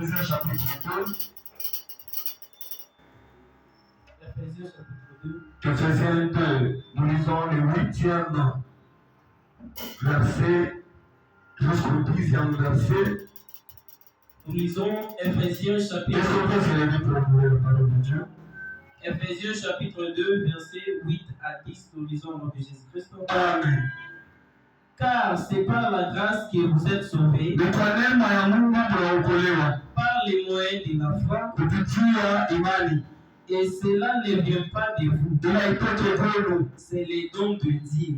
Ephésiens chapitre 2. Ephésiens chapitre 2. Ephésiens 2, nous lisons le 8e verset jusqu'au 10e verset. Nous lisons Ephésiens chapitre Est-ce qu'on peut se lever pour louer la parole de Dieu? Ephésiens chapitre 2, versets 8 à 10, nous lisons au nom de Jésus-Christ. Amen. Car c'est par la grâce que vous êtes sauvés, Ni kwa neema ya Mungu tunaokolewa par les moyens de la foi, kupitia imani. et cela ne vient pas de vous. Inaitoke kwenu. C'est les dons de Dieu.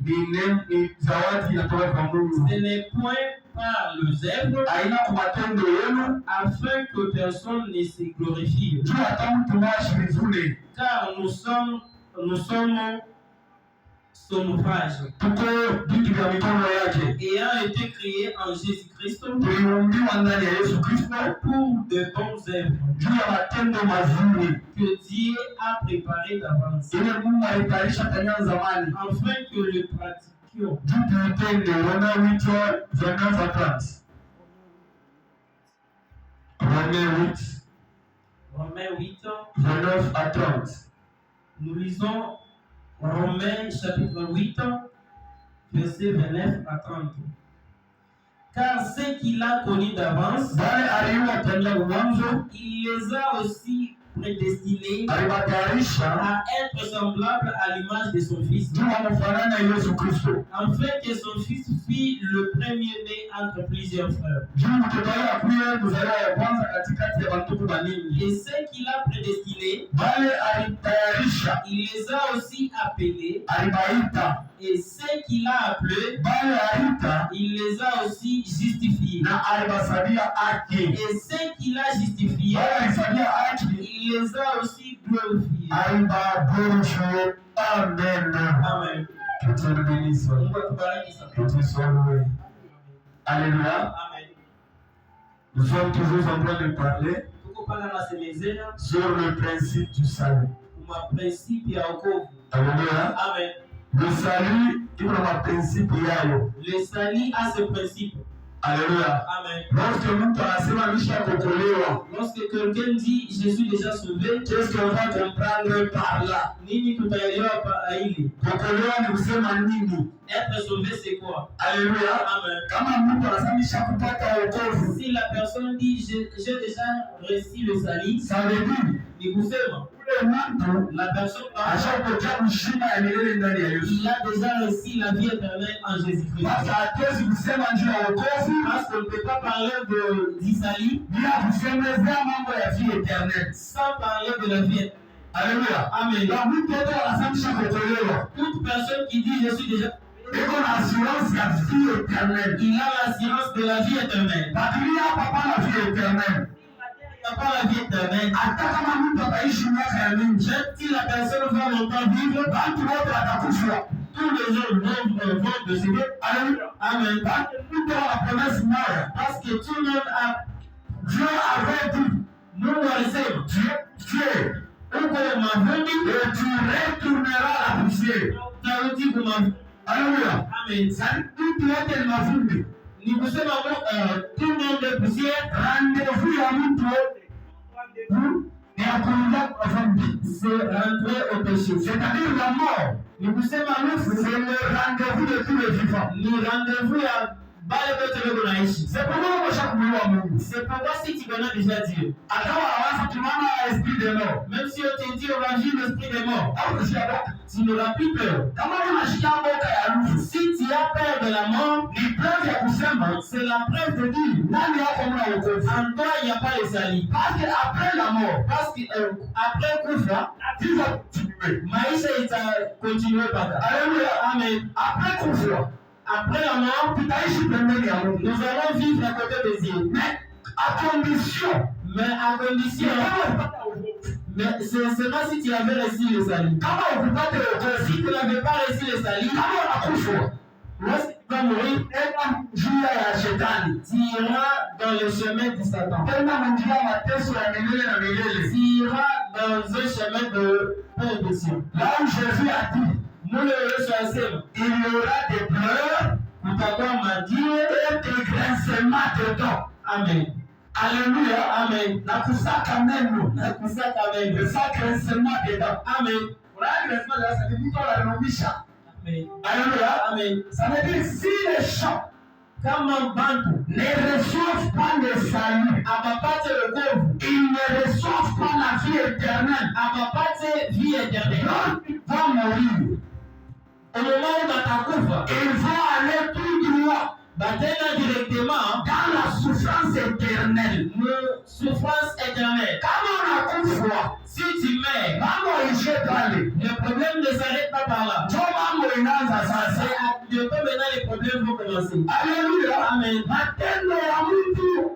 Ni zawadi inatoka kwa Mungu. Ce n'est point par les œuvres, Haina kwa matendo yenu, afin que personne ne se glorifie. juu hata mtu ashivune. Car nous sommes son ouvrage, Tuko vitu vya mikono yake. ayant été créés en Jésus-Christ Tuliumbiwa ndani ya Yesu Kristo pour de bonnes œuvres juu ya matendo mazuri que Dieu a préparées d'avance, ile Mungu alitayarisha tangu zamani afin que le pratiquions. juu tuitende. Romains 8 29 à 30. Romains 8, 29 à 30. nous lisons Romains chapitre 8, versets 29 à 30. Car ceux qu'il a connus d'avance, Bale aliua tangu mwanzo, il les a aussi prédestinés alibatayarisha à être semblables à l'image de son Fils, juu amfanana na Yesu Kristo, afin que son Fils fît le premier-né entre plusieurs frères. juu mtoto wake akuwe mzaliwa wa kwanza katikati ya bandugu baningi. Et ceux qu'il a prédestinés, Bale alitayarisha, il les a aussi appelés. alibaita. Et ceux qu'il a appelés, Bale alita il les a aussi justifiés. na alibasabia haki. Et ceux qu'il a justifiés, Bale alisabia haki, il les a aussi glorifiés. alibaboresho. Amen. Amen. Que Dieu nous bénisse. Mungu atubariki sana. Que Dieu soit loué. Alléluia. Amen. Nous sommes toujours en train de parler Tuko pale nasemezea sur le principe du salut. kwa principe ya wokovu. Alléluia. Amen. Le salut, il y a un principe yayo. Le salut a ce principe. Alléluia. Amen. Lorsque mtu anasema nishaokolewa, Lorsque quelqu'un dit je suis déjà sauvé, qu'est-ce qu'on va comprendre par là? nini tutaelewa pa hili? Kuokolewa ni kusema nini? Être sauvé c'est quoi? Alléluia. Amen. Kama mtu anasema nishakupata wokovu, Si la personne dit j'ai déjà reçu le salut, ça veut dire ni kusema ule mtu la personne ashapokea uzima ya milele ndani ya Yesu. il a déjà reçu la vie éternelle en Jésus-Christ. Sasa hatuwezi kusema juu ya wokovu Parce qu'on ne peut pas parler du salut bila kusemezea mambo ya vie éternelle. sans parler de la vie. Alléluia. Amen. Na mtu yote anasema nishaokolewa, Toute personne qui dit je suis déjà, iko na assurance ya vie éternelle. il a l'assurance de la vie éternelle. Badilia hapa pana vie éternelle. Il n'y a pas la vie éternelle. Hata kama mtu ataishi miaka ya mingi, Même si la personne va longtemps vivre, watu wote watakufa. tous les jours vont décéder. Alléluia. Amen. Mtu ana promesse moja. Parce que tout le monde a, Dieu avait dit, nous le Dieu, uko mavundi, et tu retourneras la poussière. tarudi kuma. Alléluia. Amen. Mtu yote ni mavumbi. Ni kusema tout le monde est poussière. Rendez-vous ya mtu ni ya kuingia kwa vumbi. C'est rentrer au péché. C'est-à-dire la mort. Ni kusema nufu, C'est le rendez-vous de tous les vivants. ni rendez-vous ya bale bote beko naishi. C'est pourquoi umeshakuliwa Mungu. C'est pourquoi si tu connais déjà Dieu, Akawa hawaza tunaona esprit de mort. même si on te dit on va vivre l'esprit des morts, Au kushia tu n'auras plus peur. kama unashika boka ya lufu, Si tu as peur de la mort, ni preuve ya kusema c'est la preuve de dire ndani yako mna wokovu. en toi il n'y a pas le salut. Parce que après la mort, Parce que après kufa, vivre continuer. maisha itakontinue mpaka. Alléluia. Amen. Après kufa, Après la mort, tutaishi pembeni ya Mungu. nous allons vivre à côté de Dieu. Mais à condition, Mais à condition, mais c'est seulement si tu avais reçu le salut. kama ukupate wokovu, Si tu n'avais pas reçu le salut, kama unakufa, lorsque tu vas mourir, enda njia ya shetani. tu iras dans le chemin de Satan. Tena njia ya mateso ya milele na milele. Tu iras dans un chemin de perdition. Là où Jésus a dit, Nous le reçoisons. il y aura des pleurs Kutakuwa majiwe. et des grincements de dents. Amen. Alléluia. Amen. Na kusaka neno. Na kusaka neno. Le sacrement dedans. Amen. Ça veut dire qu'on la renomisha. Amen. Alléluia. Amen. Ça veut dire si les champs Kama bantu ne reçoivent pas le salut, abapate wokovu, ils ne reçoivent pas la vie éternelle, abapate vie éternelle. donc ils vont mourir. Au moment où batakufa, Ils vont aller tout droit batena directement dans la souffrance éternelle. Souffrance éternelle. Quand on a foi, Si tu meurs, mambo ishe pale. le problème ne s'arrête pas par là. Jo mambo inaanza C'est sasa. à bientôt maintenant les problèmes vont commencer. Alléluia. Amen. Matendo ya mtu,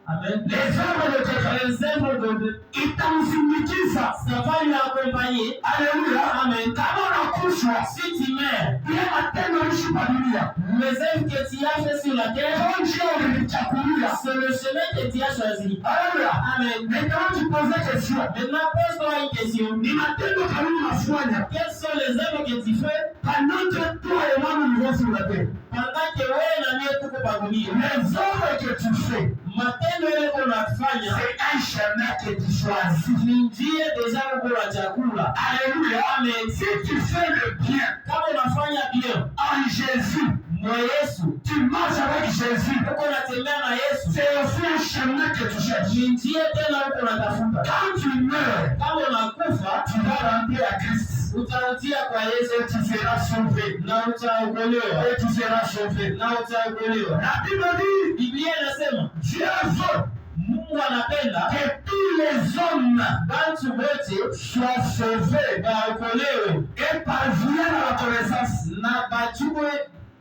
Amen. les œuvres de Dieu, Les œuvres de Dieu, itamsindikiza. ça va lui accompagner. Alléluia. Amen. Kama unakufa, Si tu meurs, ile matendo ishi kwa dunia. les œuvres que tu as fait sur la terre, Ndio njia ulichakulia. c'est le chemin que tu as choisi. Alléluia. Amen. Maintenant tu poses question. Maintenant, pose-toi une question. Ni matendo kama unafanya Quelles sont les œuvres que tu fais pendant que toi et moi nous vivons sur la terre. pendant que wewe na mimi tuko pa dunia? Les œuvres que tu fais, Matendo yale unafanya c'est un chemin que tu choisis. ni njia deja uko na chakula. Alléluia. Amen. Si tu fais le bien Kama unafanya bien en Jésus, mwa Yesu, tu marches avec Jésus, uko unatembea na Yesu, c'est aussi un chemin que tu cherches. ni njia tena uko unatafuta. Quand tu meurs, Kama unakufa, tu vas rentrer à Christ utarudia kwa Yesu et tu seras sauvé. na utaokolewa. Et tu seras sauvé. Na utaokolewa. La Bible dit, Biblia inasema Dieu veut Mungu anapenda que tous les hommes bantu wote soient sauvés baokolewe et parviennent à la connaissance. na bajue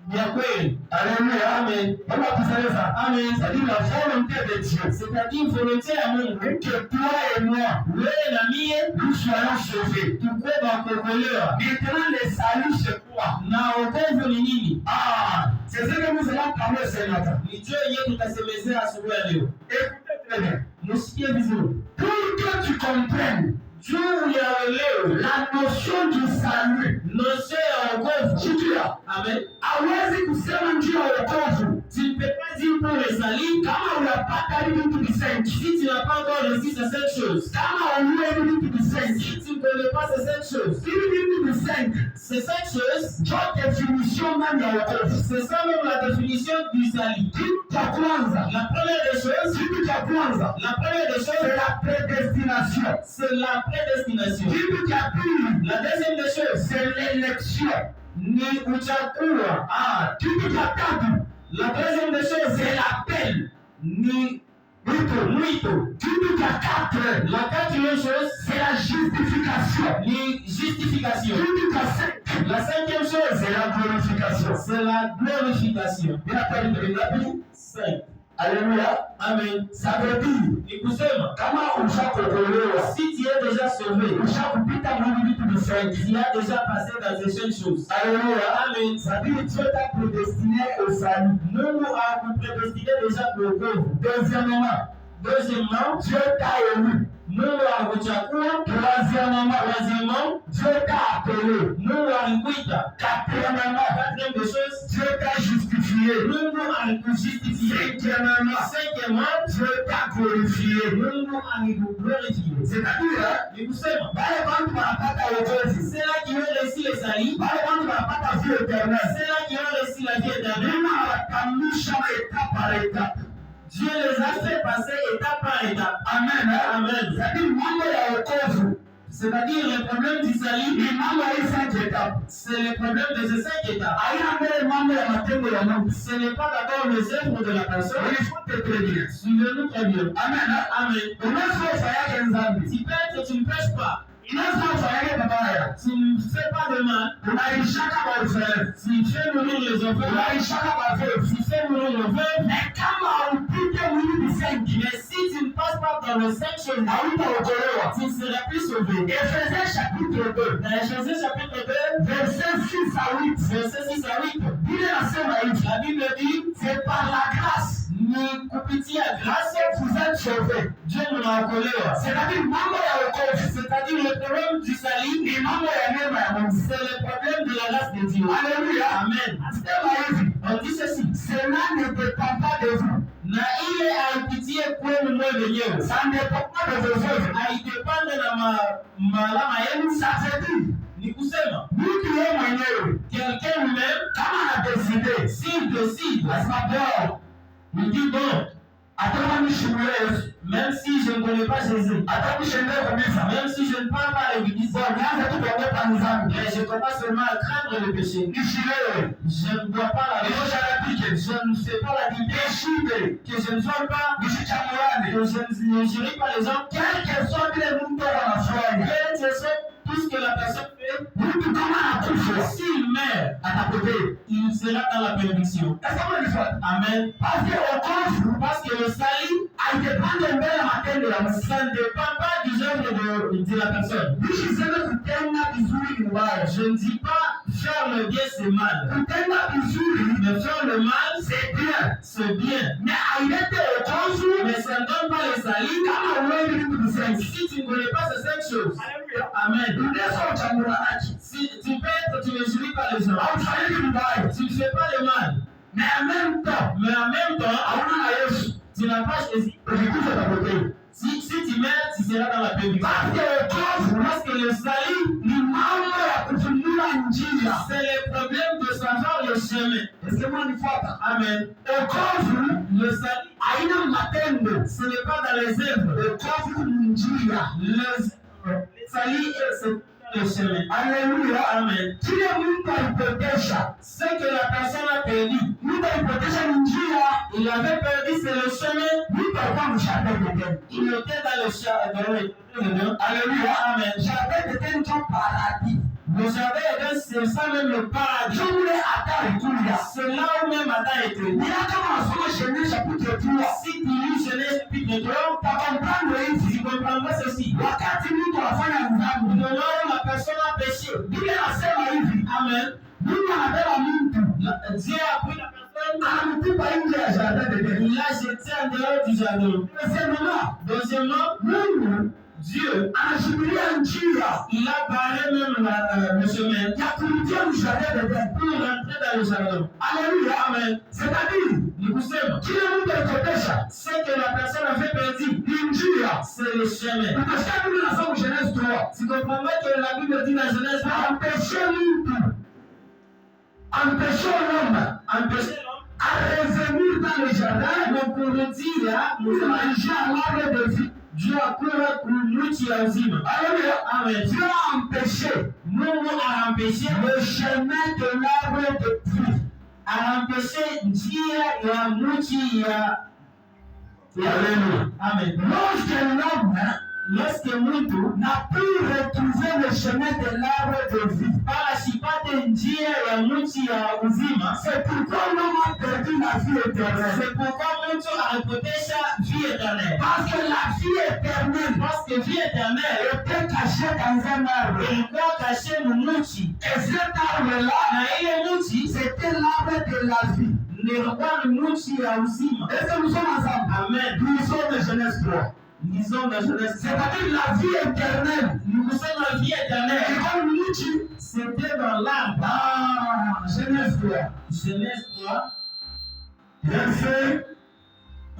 vya kweli. Alléluia. Amen. On va observer ça. Amen. C'est-à-dire la volonté de Dieu. C'est-à-dire volonté ya Mungu Que toi et moi, wewe na mie nous soyons sauvés. tukue bakuokolewa. Maintenant, le salut, c'est quoi? Na wokovu ni nini? Ah, c'est ce que nous allons parler ce matin. Ni juu yenyewe tutasemezea asubuhi ya leo. Écoutez très bien. Musikie vizuri. Pour que tu comprennes Juu ya leo la notion du salut, notion ya wokovu. sikia, Amen. hawezi kusema ndio wokovu Tu ne peux pas dire pour le salut kama unapata hivi vitu visengi, si tu n'as pas encore réussi ces 5 choses. kama ujue hivi vitu visengi, Si tu ne connais pas ces 5 choses. hivi vitu visengi Ces 5 choses, ndio definition même ya wokovu. c'est ça même la définition du salut. Kitu cha kwanza, La première des choses, kitu cha kwanza la première des c'est choses, la prédestination. c'est la prédestination. Kitu cha pili, La deuxième des choses, c'est l'élection. ni kuchagua. Ah, kitu cha tatu, La troisième des choses, c'est l'appel. ni mwito. Kitu cha quatre, La quatrième chose, c'est la justification. ni justification. Kitu cha cinq, La cinquième chose, c'est la glorification. c'est la glorification. Inakuwa 5. Alléluia. Amen. Ça veut dire, Ni kusema, kama ushakokolewa, si tu es déjà sauvé, ushakupita mwili vitu visengi. tu as déjà passé dans ces cinq choses. Alléluia. Amen. Ça veut dire Dieu t'a prédestiné au salut. Mungu akupredestiné déjà pour wokovu. Deuxièmement, Dieu t'a élu. Mungu akuchagua. Troisièmement, Dieu t'a appelé. Mungu alikuita. Quatrièmement, Quatrième des choses, Dieu t'a justifié. Mungu alikujustifié. Cinquièmement, Dieu t'a glorifié. Mungu alikuglorifié. C'est-à-dire, Ni kusema, wale watu wanapata wokovu, c'est là qui ont réussi le salut, wale watu wanapata vie éternelle. c'est là qui ont réussi la vie éternelle. Mungu anawakamilisha étape par étape. Dieu les a fait passer étape par étape. Amen. Amen. C'est-à-dire mambo ya wokovu C'est-à-dire le problème du salut, ni mambo ya hizi 5 étapes. c'est le problème de ces 5 étapes. Haina mbele mambo ya matendo ya Mungu. Ce n'est pas d'abord les œuvres de la personne. Il faut te prévenir. Suivez-nous très bien. Amen. Amen. Unaweza ufanyake nzambi. Si peut-être tu ne prêches pas, Inaweza ufanyake babaya. tu ne fais pas de mal, Unaishaka kwa ufere. tu fais mourir les enfants, Unaishaka kwa vefu. tu fais mourir le veuve, Na kama upite mwili visengi, mais si tu ne passes pas dans les 5 choses, hautaokolewa. tu ne seras plus sauvé. Efesiens chapitre 2, Dans Éphésiens chapitre 2, verset 6 à 8. verset 6 à 8, Biblia inasema hivi, la Bible dit, c'est par la grâce ni kupitia grâce vous êtes sauvés. Dieu mnaokolewa. C'est-à-dire mambo ya wokovu C'est-à-dire le problème du salut, ni mambo ya neema ya Mungu. c'est le problème de la grâce de Dieu. Alléluia. Amen. Sema hivi, On dit ceci, cela ne dépend pas de vous. na ile haipitie kwenu mwe wenyewe. Ça ne dépend pas de vos œuvres. Haidepende na maalama yenu. Ça veut dire, Ni kusema mtu yeye mwenyewe quelqu'un lui-même, kama anadeside, s'il décide, lazima bora il dit bon, hata nishimulie Yesu, même si je ne connais pas Jésus, hata nishimulie kabisa, même si je ne parle pas à l'église, nianze tu kuogopa nidhamu, mais je commence seulement à craindre le péché. nishilewe, Je ne dois pas la nisharapike, je ne sais pas la Bible, nishibe, que je ne sois pas, nishichamuane, que je ne jurie pas les gens, quel que soit vile mtu anafanya, quel que soit tout ce que la personne fait, mtu kama anakufa, s'il meurt, atapotea. il sera dans la perdition. Sasa mnifuate. Amen. Parce que wokovu, Parce que le salut, haidepende mbele matendo ya mtu. ça ne dépend pas du œuvre de la personne. Nishiseme kutenda vizuri ni mbaya. Je ne dis pas faire le bien c'est mal. Kutenda vizuri, Mais faire le mal, c'est bien. c'est bien. Mais hailete wokovu, Mais ça ne donne pas le salut kama uwendi vitu visengi. si tu ne connais pas ces 5 choses. Haleluya. Amen. Unaweza uchambura haki. Si tu peux, tu ne juries pas les gens. Haufanyi vibaya. Tu ne fais pas le mal. Mais en même temps, Mais en même temps, hauna na Yesu. tu n'as pas Jésus. Ukikufa utapotea. Si tu meurs, tu seras dans la perdition. Parce que wokovu, Parce que le salut, ni mambo ya kufunua njia. c'est le problème de savoir le chemin. Est-ce que mnanifuata? Amen. Wokovu Le salut, haina matendo. ce n'est pas dans les œuvres. Wokovu ni njia. Le salut, c'est dans le chemin. Haleluya. Amen. Kile Mungu alipotesha, Ce que la personne a perdu, Mungu alipotesha ni njia. il avait perdu, c'est le chemin. Mungu alikuwa mshahada Edeni. Il était dans le jardin. Haleluya. Amen. Jardin d'Eden ndio paradis. Le jardin Eden, c'est ça même le paradis. Ndio ule hatari kulia. C'est là où même Adam était. Ni kama unasoma Genèse chapitre 3, Si tu lis Genèse chapitre 3, ta comprendre hivi. tu comprendras ceci. Wakati mtu anafanya dhambi, Le moment où la personne a péché, Biblia inasema hivi. Amen. Mungu anabeba mtu, Dieu a pris la personne, anamtupa nje ya Jardin d'Eden. il l'a jeté en dehors du jardin. Deuxièmement, Deuxièmement, Mungu Dieu, anashikilia njia il a barré même le chemin ya kurudia Jardin d'Eden. pour rentrer dans le jardin. Haleluya. Amen. C'est-à-dire, Ni kusema, kile mtu alipotesha ce que la personne avait perdu, ni njia. c'est le chemin. Ukasikia Biblia inasema Genèse 3, Tu comprends pas que la Bible dit dans Genèse 3, empêcher mtu, empêcher l'homme empêcher l'homme à revenir dans le jardin de kurudia pour manger l'arbre de vie. juu ya kula kumwichi ya uzima. Alléluia. Amen. Dieu a empêché Mungu anampeshe le chemin de l'arbre de vie. anampeshe njia ya mwichi ya Alléluia. Amen. Lorsque l'homme Lorsque mtu n'a pu retrouver le chemin de l'arbre de vie, pashipate njia ya mwichi ya uzima, c'est pourquoi l'homme a perdu la vie éternelle. c'est pourquoi mtu anapotesha vie éternelle. Parce que la vie éternelle Parce que vie éternelle était cachée dans un arbre. ilikuwa kashe mwichi, Et cet arbre-là, na ile mwichi c'était l'arbre de la vie. nilikuwa ni mwichi ya uzima. Est-ce que nous sommes ensemble? Amen. Nous sommes de Genèse 3. Lisons dans Genèse 3. C'est-à-dire la vie éternelle. Nous sommes la vie éternelle. Et comme nous dit, C'était dans l'arbre. Genèse 3, Genèse 3. verset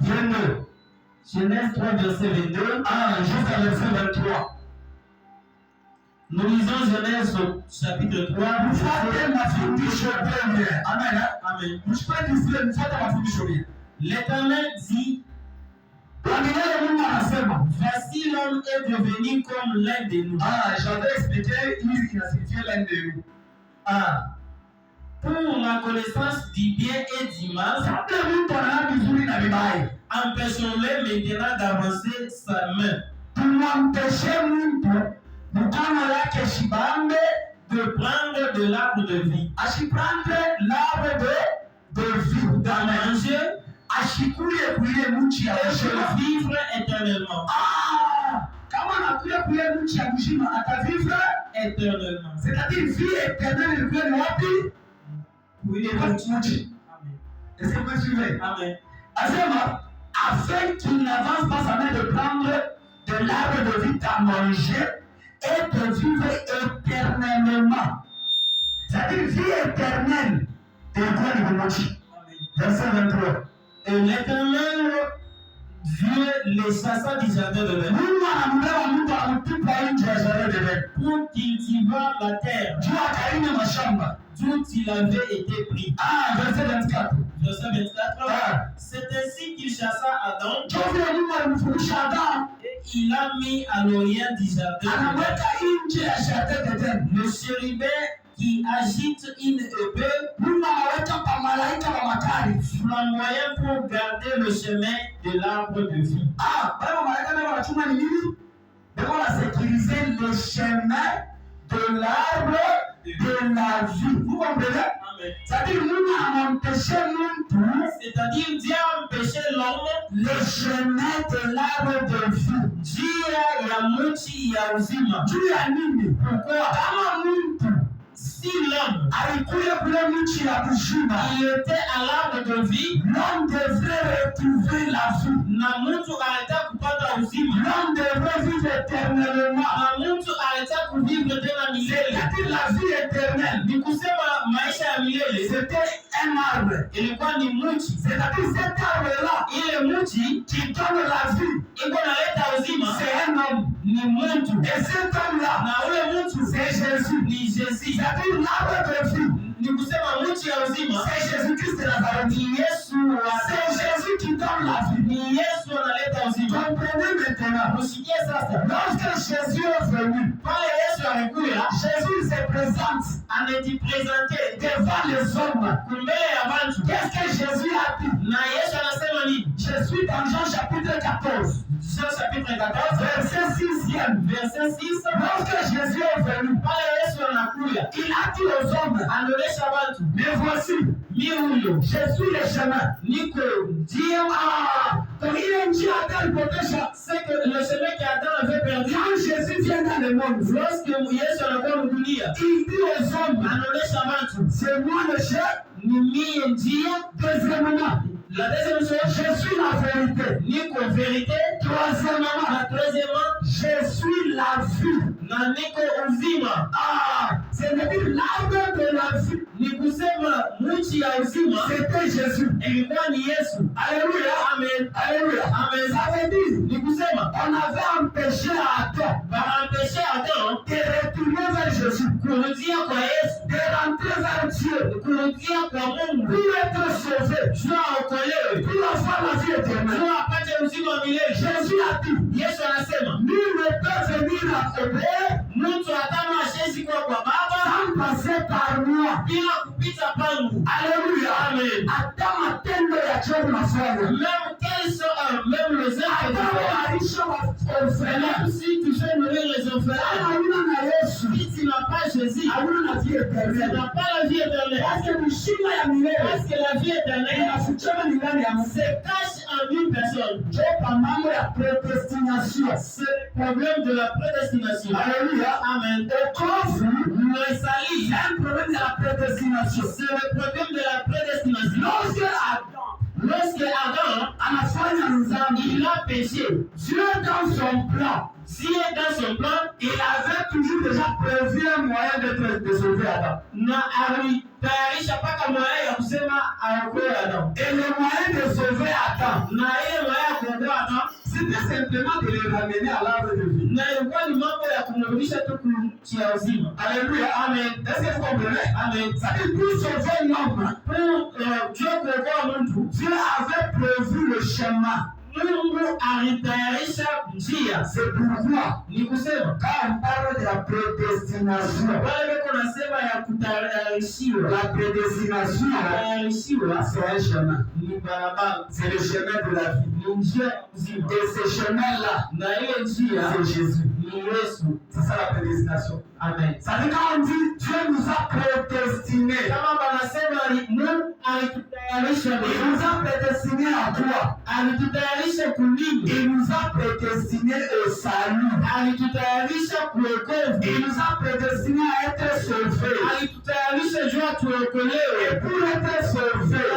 22. Genèse 3, verset 22. Jusqu'à verset 23. Nous lisons Genèse chapitre 3. Mfuate mafundisho bien. Amen. Amen. Msipende zile, mfuate mafundisho bien. L'Éternel dit, Kwa Mungu anasema, voici l'homme est devenu comme l'un de nous. j'avais expliqué hizi kinasifikia l'un de nous. Pour la connaissance du bien et du mal, Kabla mtu anaona vizuri na vibaya, empêchons-le maintenant d'avancer sa main, tumwamteshe mtu mkono yake shibambe de prendre de l'arbre de vie, ashiprande l'arbre de vie, d'en manger ashikulie kuile mchi ya et uzima. de vivre éternellement. Kama anakulia kuile mchi ya uzima atavivre Éternellement. c'est-à-dire vie éternelle ilikuwa ni wapi? Oui, Kwa mchi. Amen. Est-ce que vous suivez? Amen. Asema, afin qu'il n'avance pas sa main de prendre de l'arbre de vie à manger et de vivre éternellement. C'est-à-dire vie éternelle. Et quoi ni mchi? Amen. Verset 23. Et l'Éternel Dieu les chassa du jardin de l'Éden pour cultiver la terre d'où il avait été pris. Verset 24. Verset 24. C'est ainsi qu'il chassa Adam et il a mis à l'orient du jardin le chérubin qui agite une épée flamboyant pour garder le chemin de l'arbre de vie. Sécuriser le chemin de l'arbre de la vie. Vous comprenez? C'est-à-dire, nous avons empêché c'est-à-dire Dieu a empêché l'homme le chemin de l'arbre de vie. Njia ya mti ya uzima. Juu ya nini? Pourquoi? Kama mtu si l'homme alikuja kule mti ya uzima, il était à l'arbre de vie, l'homme devrait retrouver la vie. Na mtu alitaka kupata uzima. L'homme devrait vivre éternellement. Na mtu alitaka kuvivre tena milele. C'est-à-dire la vie éternelle. Ni kusema maisha ya milele. C'était un arbre. Ilikuwa ni mti. C'est-à-dire cet arbre-là, ile mti qui donne la vie, iko naleta uzima, c'est un homme. Ni mtu. Et cet homme-là, na ule mtu c'est Jésus. Ni Jésus. C'est-à-dire l'arbre de vie. Ni kusema mti ya uzima. C'est Jésus-Christ de Nazareth. Ni Yesu. C'est Jésus qui donne la vie. Ni Yesu analeta uzima. Comprenez maintenant. Musikie sasa. Lorsque Jésus est venu, pale Yesu alikuja, Jésus se présente, amejipresente devant les hommes. Mbele ya watu. Qu'est-ce que Jésus a dit? Na Yesu anasema nini? Je suis dans Jean chapitre 14. Jean chapitre 14, verset 6e. Verset 6. Lorsque Jésus est venu, pale Yesu anakuja, il a dit aux hommes, anaonesha watu, mais voici, mimi je suis le chemin. Niko njia. Donc il est njia alipotesha. C'est que le chemin qu'Adam avait perdu. Quand Jésus vient dans le monde, lorsque Yesu anakuwa mdunia, il dit aux hommes, anaonesha watu, c'est moi le chemin. Ni mie njia. Deuxièmement, la deuxième chose, je suis la vérité. Niko vérité. Troisièmement, je suis la vie. Na niko uzima. C'est-à-dire l'arbre de la vie. Ni kusema mti ya uzima. C'était Jésus. Ilikuwa ni Yesu. Alléluia. Amen. Alléluia. Amen. Ça veut dire, ni kusema on avait empêché Adam. Empêché Adam de retourner vers Jésus. Kurudia kwa Yesu. De rentrer vers Dieu. Kurudia kwa Mungu. Pour être sauvé. Jua okolewe. Pour avoir la vie éternelle. Jua apate uzima wa milele. Jésus a dit. Yesu anasema. Nul ne peut venir à Baba. Mtu atama hashezi kwa Baba sans passer par moi. Bila kupita pangu. Alléluia. Amen. Hata matendo ya Job nafanya. Même les orphelins. Si tu fais mourir les orphelins, si tu n'as pas Jésus, tu n'as pas la vie éternelle. Parce que la vie éternelle se cache en une personne. C'est le problème de la prédestination. Alléluia. Amen. C'est un problème de la prédestination. C'est le problème de la prédestination. Lorsque Adam il a péché, Dieu dans son plan, il avait toujours déjà prévu un moyen de sauver Adam. Et le moyen de sauver Adam, c'était simplement de le ramener à l'arbre de vie. Alléluia. Amen. Est-ce que vous comprenez? Amen. C'est-à-dire pour sauver l'homme, Dieu avait prévu le chemin. C'est pourquoi quand on parle de la prédestination, la prédestination c'est un chemin. C'est le chemin de la vie. Et ce chemin-là, c'est Jésus. C'est ça la prédestination. Amen. Ça veut dire quand on dit Dieu nous a prédestinés. Il nous a prédestinés à quoi? Il nous a prédestinés au salut. Il nous a prédestinés à être sauvés. Et pour être sauvés,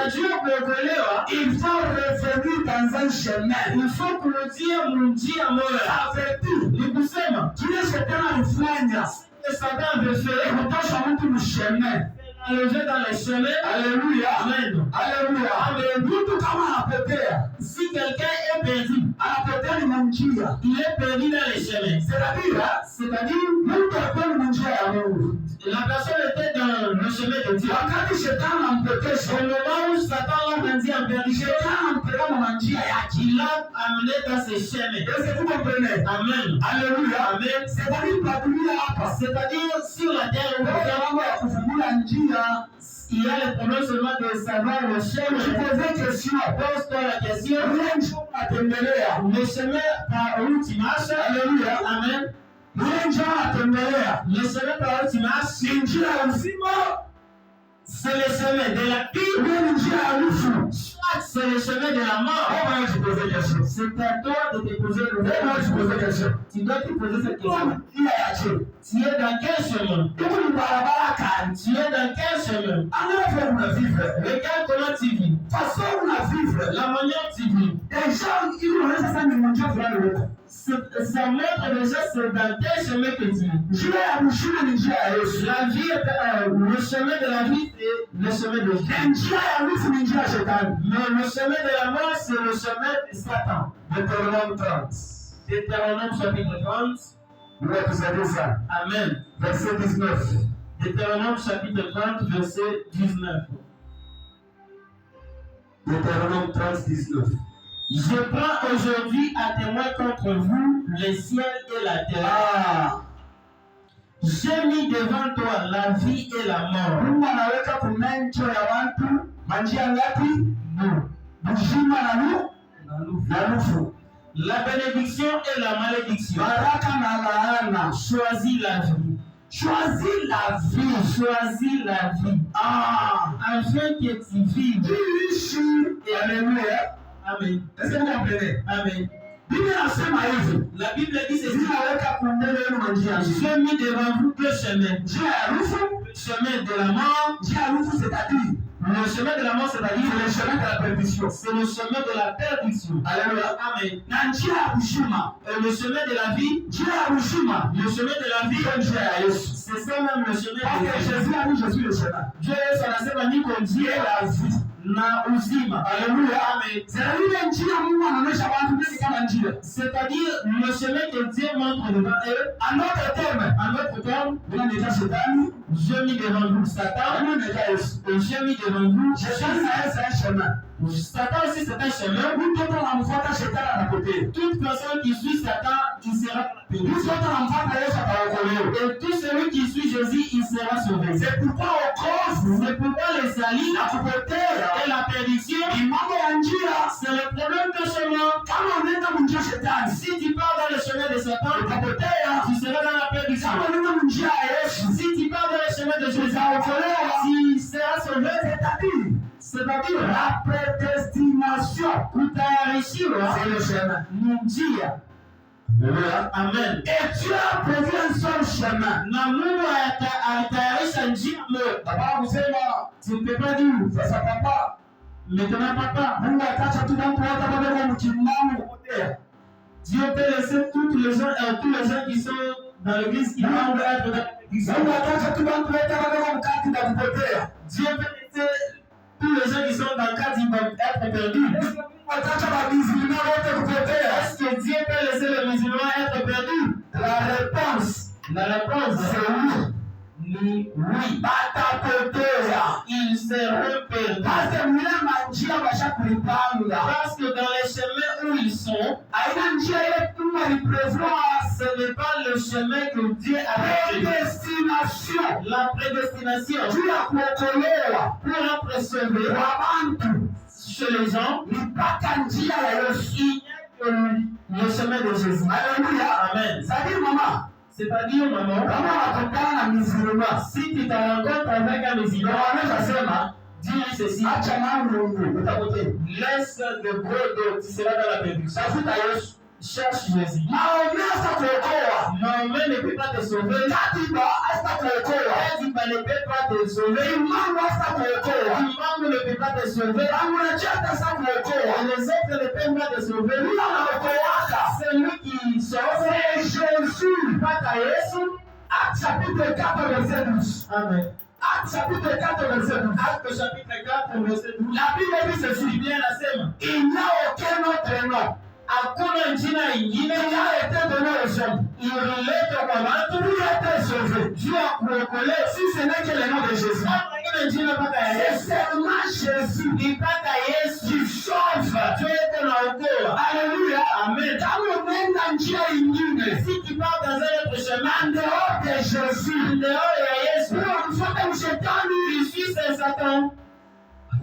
il faut revenir dans un chemin. Il faut kurudia munjia moja. Ni kusema kile shetani alifanya Satan veut faire kutosha mtu mchemin. Allonger dans les chemins. Alléluia. Amen. Alléluia. Amen. Mtu kama anapotea, Si quelqu'un est perdu, anapotea ni njia. il est perdu dans les chemins. C'est-à-dire mtu alikuwa ni njia ya Mungu. La personne était dans le chemin de Dieu. Wakati shetani anampotesha, Au moment où Satan l'a rendu en perdition, shetani anampeleka kwa njia yake. il l'a amené dans ses chemins. Est-ce que vous comprenez? Amen. Alléluia. Amen. C'est-à-dire kwa dunia hapa, C'est-à-dire sur la terre où kwa mambo ya kufungula njia, il y a le problème seulement de savoir le chemin. je posais question. Pose-toi la question. Ule njia unatembelea, Le chemin par où tu marches. Alléluia. Amen. ule njia unatembelea Le chemin par où tu marches, ni njia ya uzima, c'est le chemin de la vie. ule ni njia ya ufu. Soit c'est le chemin de la mort. Wewe je posais question. C'est à toi de te poser le Wewe je posais question. Tu dois te poser cette question. Njia ya je. Tu es dans quel chemin? Huko ni barabara gani? Tu es dans quel chemin? Angalia unavivre. Regarde comment tu vis. Façon unavivre. La manière dont tu vis. Deja ili unaweza sasa ni njia fulani huko. Ça montre déjà c'est dans quel chemin que tu es. Njia ya mshina ni njia ya Yesu. La vie est le chemin de la vie, c'est le chemin de Dieu. Njia ya ufu ni njia ya shetani. Mais le chemin de la mort, c'est le chemin de Satan. Deutéronome 30. Deutéronome chapitre 30. Tunatusaidia sana. Amen. Verset 19. Deutéronome chapitre 30, verset 19. Deutéronome 30, 19. Je prends aujourd'hui à témoin contre vous les ciels et la terre. J'ai mis devant toi la vie et la mort. Mungu anaweka kumencho ya watu manjia ngapi? Uzima na nufu. La bénédiction et la malédiction. Baraka na laana. Choisis la vie. Choisis la vie. Choisis la vie. Afin que tu vives. Alléluia. Amen. Est-ce que vous comprenez? Amen. La Bible dit ceci. J'ai mis devant vous deux chemins. Le chemin de la mort, c'est-à-dire le chemin de la mort, c'est-à-dire le chemin de la perdition. C'est le chemin de la perdition. Alléluia. Amen. Et le chemin de la vie, le chemin de la vie, c'est ça même le chemin de la vie. Jésus a dit, je suis le chemin. Dieu anasema niko njia la vie na uzima. Alléluia. Amen. C'est-à-dire le chemin que Dieu montre devant eux. En d'autres termes, je mis devant vous Satan. Et j'ai mis devant vous. C'est un chemin. Satan aussi c'est un chemin. Toute personne qui suit Satan, il sera perdu. Et tout celui qui suit Jésus, il sera sauvé. C'est pourquoi le salut et la perdition, c'est le problème de chemin. Si tu pars dans le chemin de Satan, tu seras dans la perdition. Si tu pars dans le chemin de Jésus, tu seras sauvé. C'est-à-dire la prédestination. C'est le chemin. Amen. Et Dieu a prévu un seul chemin. Papa, vous savez, tu ne peux pas dire, ça ne va pas. Maintenant, papa, Dieu peut laisser tous les gens qui sont dans l'église qui vont être dans l'église. Dieu peut laisser tous les gens qui sont dans le cadre qui vont être perdus. Est-ce que Dieu peut laisser les musulmans être perdus? La réponse, c'est oui. Oui. Ils seront perdus. Parce que dans les chemins où ils sont, ce n'est pas le chemin que Dieu a fait. La prédestination. Pour être sauvé chez les gens, il n'y a que le chemin de Jésus. Alléluia. Amen. C'est-à-dire, maman, si tu te rencontres avec un musulman, dis-lui ceci. Laisse de gros, tu seras dans la perdition. Cherche Jésus. Mahomet ne peut pas te sauver. Kadiba ne peut pas te sauver. Imam ne peut pas te sauver. Et les autres ne peuvent pas te sauver. C'est lui qui sauve. C'est Jésus. Pas ta Yesu. Acte chapitre 4, verset 12. Amen. Acte chapitre 4, verset 12. Acte chapitre 4, verset 12. La Bible dit ceci. Biblia inasema Il n'y a aucun autre nom hakuna jina ingine qui a été donné aux hommes ililetwa kwa watu pour être sauvé. juu ya kuokolewa. Si ce n'est que le nom de Jésus. Hakuna jina mpaka ya C'est Yesu. seulement Jésus Ni mpaka Yesu qui sauve. ndio yuko naokoa. Alléluia. Amen. Kama umeenda njia ingine Si tu pars dans un autre chemin, en dehors de Jésus, en dehors ya Yesu, unamfuata mshetani. tu suis un Satan.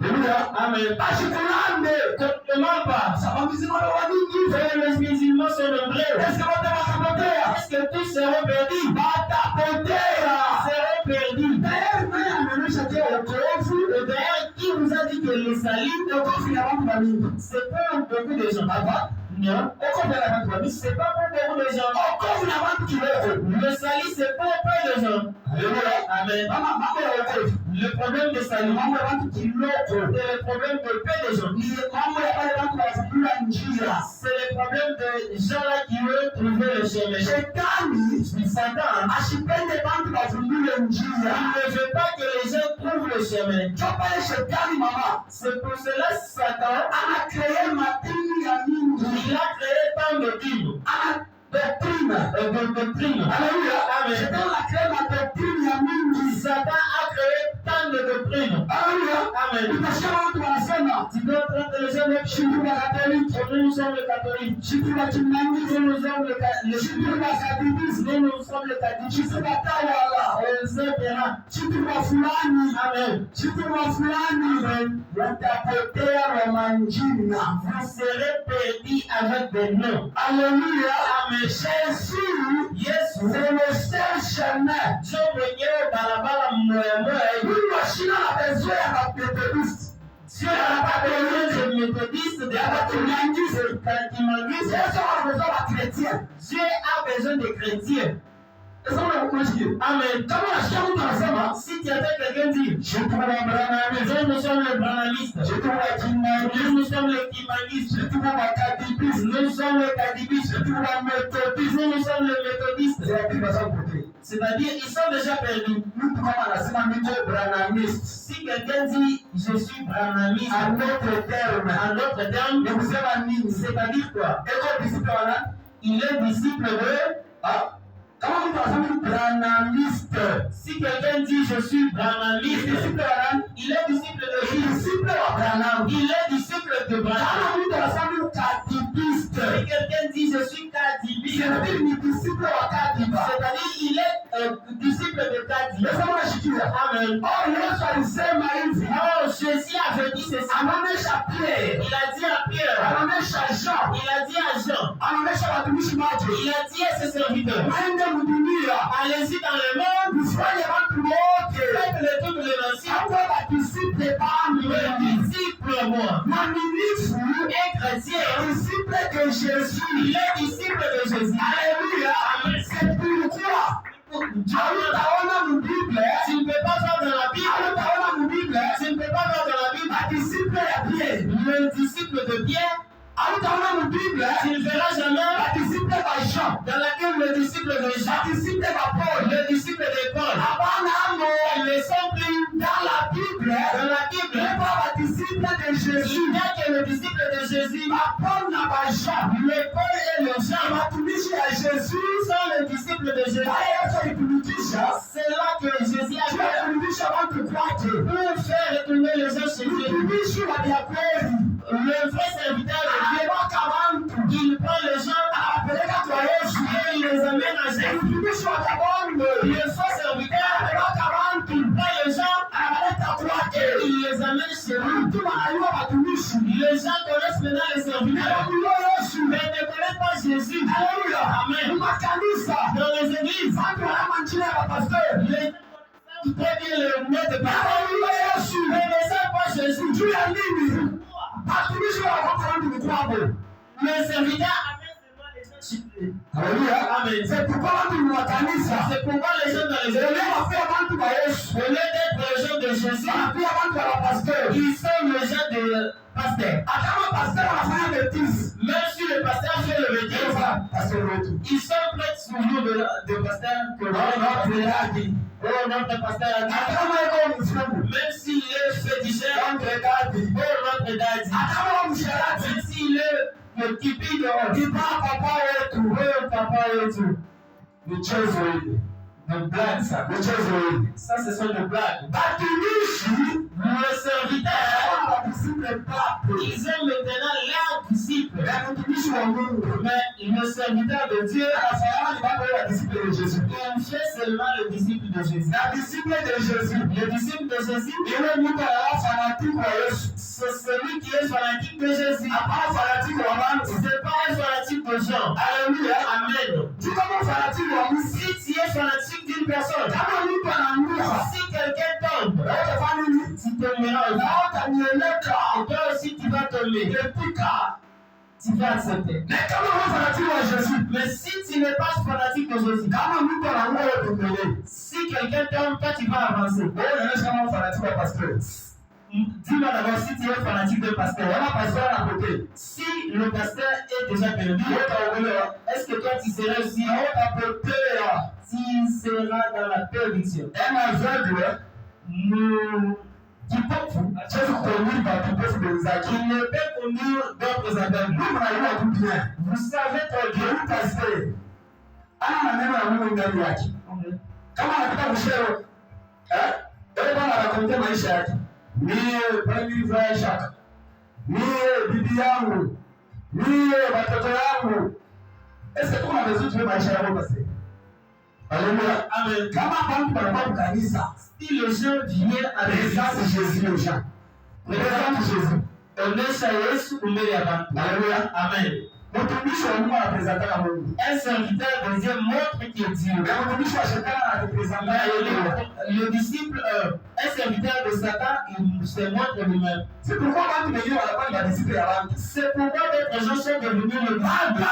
Alléluia. Amen. Ashikulande. Complètement pas. Sababu zima wa mingi. Les musulmans sont nombreux. Est-ce que wote watapotea? Est-ce que tous seront perdus? Watapotea. Seront perdus. D'ailleurs, naye anaonyesha je wokovu. Et d'ailleurs, qui vous a dit que le salut, Wokovu ya watu wa mingi. c'est pour beaucoup de gens? Hapa. Non. Wokovu ya watu wa mingi. C'est pas pour beaucoup de gens. Wokovu ya watu kidogo. Le salut, c'est pour peu de gens. Alléluia. Amen. Mama, mambo ya wokovu. Le problème de salut, Mambo ya watu kidogo. c'est le problème de peu de gens. Ni mambo ya wale watu wafungula njia. C'est le problème de gens là qui veulent trouver le chemin. Shetani Satan, asipende watu wafungule njia. il ne veut pas que les gens trouvent le chemin. Ndio pale shetani mama C'est pour cela que Satan, anakree madini ya mingi. il a créé tant de tribus, Ana doctrine. de doctrines. Alléluia. Amen. Shetani anakree madoctrine ya mingi. Satan a créé tant de doctrines. Alléluia. Amen. Utasikia watu wanasema Tu peux entendre les gens de shindu wa Katoliki, nous sommes les catholiques. shindu wa Kimangizi, Nous sommes les shindu wa Kadibisi, nous sommes les catholiques. shindu wa Tawala, shindu wa fulani, Amen. shindu wa fulani. Watapotea wa manjina. Vous serez perdus avec des noms. Alléluia. Amen. Jésus, Yesu, c'est le seul chemin. Dieu mwenyewe barabara mmoja. Mungu ashina na besoin ya Baptiste. Dieu n'a pas besoin de méthodistes, de Kimangizi. catéchistes. Yesu ana besoin ya chrétien. Dieu a besoin de chrétiens. Sasa unakusikia? Amen. Kama unasikia mtu anasema, Si tu entends quelqu'un dire, Jésus wa Abrahamu, nous sommes les branhamistes, Jésus wa Kimangizi, nous sommes les kimanistes, Jésus wa Kadibisi, nous sommes les cadibistes, Jésus wa Methodiste. nous sommes les méthodistes. C'est-à-dire, ils sont déjà perdus. Mtu kama anasema niko branhamiste, Si quelqu'un dit, je suis branhamiste, en d'autres termes, en d'autres termes, ni kusema nini? c'est-à-dire quoi? Eko disciple wa nani? Il est disciple de... Ah, kama mtu anasema ni branhamiste, Si quelqu'un dit, je suis ni branhamiste, disciple wa nani? il est disciple de Ni qui? disciple wa Branham. Il est disciple de Branham. Kama mtu anasema ni kadibiste, Si quelqu'un dit, je suis cadibiste, c'est-à-dire ni disciple wa Kadiba. c'est-à-dire il est disciple de Kadi. Nasema unashikia. Amen. Oh, Yesu alisema hivi. Oh, Jésus avait dit ceci. Anaonesha Pierre, Il a dit à Pierre, anaonesha Jean, il a dit à Jean, anaonesha watumishi wake. il a dit à ses serviteurs, Mwende mdunia, allez-y dans le monde, mfanye watu wote faites-le toutes les nations, hakuwa badisiple bangu, les disciples moi. mwaminifu, Un chrétien, disciple de Jésus. il est disciple de Jésus. Alléluia. Amen. C'est pourquoi hautaona mbible, Tu ne peux pas voir dans la Bible, hautaona mbible tu ne peux pas voir dans la Bible badisiple ya Pierre, le disciple de Pierre, hautaona mbible tu ne verras jamais badisiple ba Jean, dans laquelle le disciple de Jean, badisiple ba Paul. le disciple de Paul, Hapana amo ils ne sont plus dans la Bible, dans la Bible. pas badisiple de Jésus. Il n'y a que le disciple de Jésus, Ba Paul na ba Jean, le Paul et le Jean watumishi ya Jésus. sont les disciples de Jésus. Naye Yesu alitumikisha, C'est là que Jésus a Yesu fait alirudisha watu kwake. pour faire retourner les gens chez Dieu. Mtumishi wa diakweli Le vrai serviteur de Dieu, anaweka watu il prend les gens anawapeleka kwa Yesu. et il les amène à Jésus. Mtumishi wa kabongo Le faux serviteur, anaweka watu il prend les gens anawaleta kwake. et il les amène chez lui. Mtu anayua watumishi Les gens connaissent maintenant les serviteurs, anamjua Yesu. mais ne connaissent pas Jésus. Haleluya. Amen. Makanisa Dans les églises, watu wanama njia ya mapasteur. les gens savent très bien le mot de parole, Haleluya Yesu. mais ne savent pas Jésus. Juu ya nini? Watumishi wa watu ni kwabo. Le serviteur amène seulement les gens chez lui. Haleluya. Amen. C'est pourquoi watu ni wa kanisa. C'est pourquoi les gens dans les Leo églises, wafia watu wa Yesu. au lieu d'être les gens de Jésus, Wanapia watu wa pasteur. ils sont les gens de pasteur. Akama pasteur anafanya bêtise. Même si le le pasteur fait le métier, ils sont prêts toujours de pasteur que notre pasteur a dit, même s'il est féticheur, notre daddy, même s'il est le typique de papa et tout. De blagues, ça. Ça, ce sont des blagues. Le serviteur, ils ont maintenant leur disciple. Mais le serviteur de Dieu, il fait seulement le disciple de Jésus. Le disciple de Jésus, c'est celui qui est fanatique de Jésus. C'est pas un fanatique de Jean. Alléluia. Amen. Si tu es fanatique d'une personne, si quelqu'un tombe, tu tomberas aussi. Et toi aussi tu vas tomber. Tu vas accepter. Mais si tu n'es pas fanatique de Jésus, si quelqu'un tombe, toi tu vas avancer. Dis-moi d'abord si tu es fanatique de pasteur. Si le pasteur est déjà perdu, est-ce que toi tu seras aussi tu seras dans la perdition? Un aveugle qui peut conduire d'autres aveugles. Vous savez très bien. Mie prime vya shaka, mie bibi yangu, mie watoto yangu. Est-ce que kuna besoin de maisha yako basi? Alléluia. Amen. Kama bantu banakuwa kanisa, si les gens viennent à présence de Jésus les gens. Présence de Jésus. Onesha Yesu mbele ya bantu. Alléluia. Amen. Mtumishi wa Mungu anapresentana Mungu. Un serviteur de Dieu montre qui est Dieu. Na mtumishi wa Shetani anapresentana le disciple, un serviteur de Satan, il se montre lui-même. C'est pourquoi watu wengine wanapanga disciple ya watu. C'est pourquoi d'autres gens sont devenus le disciple.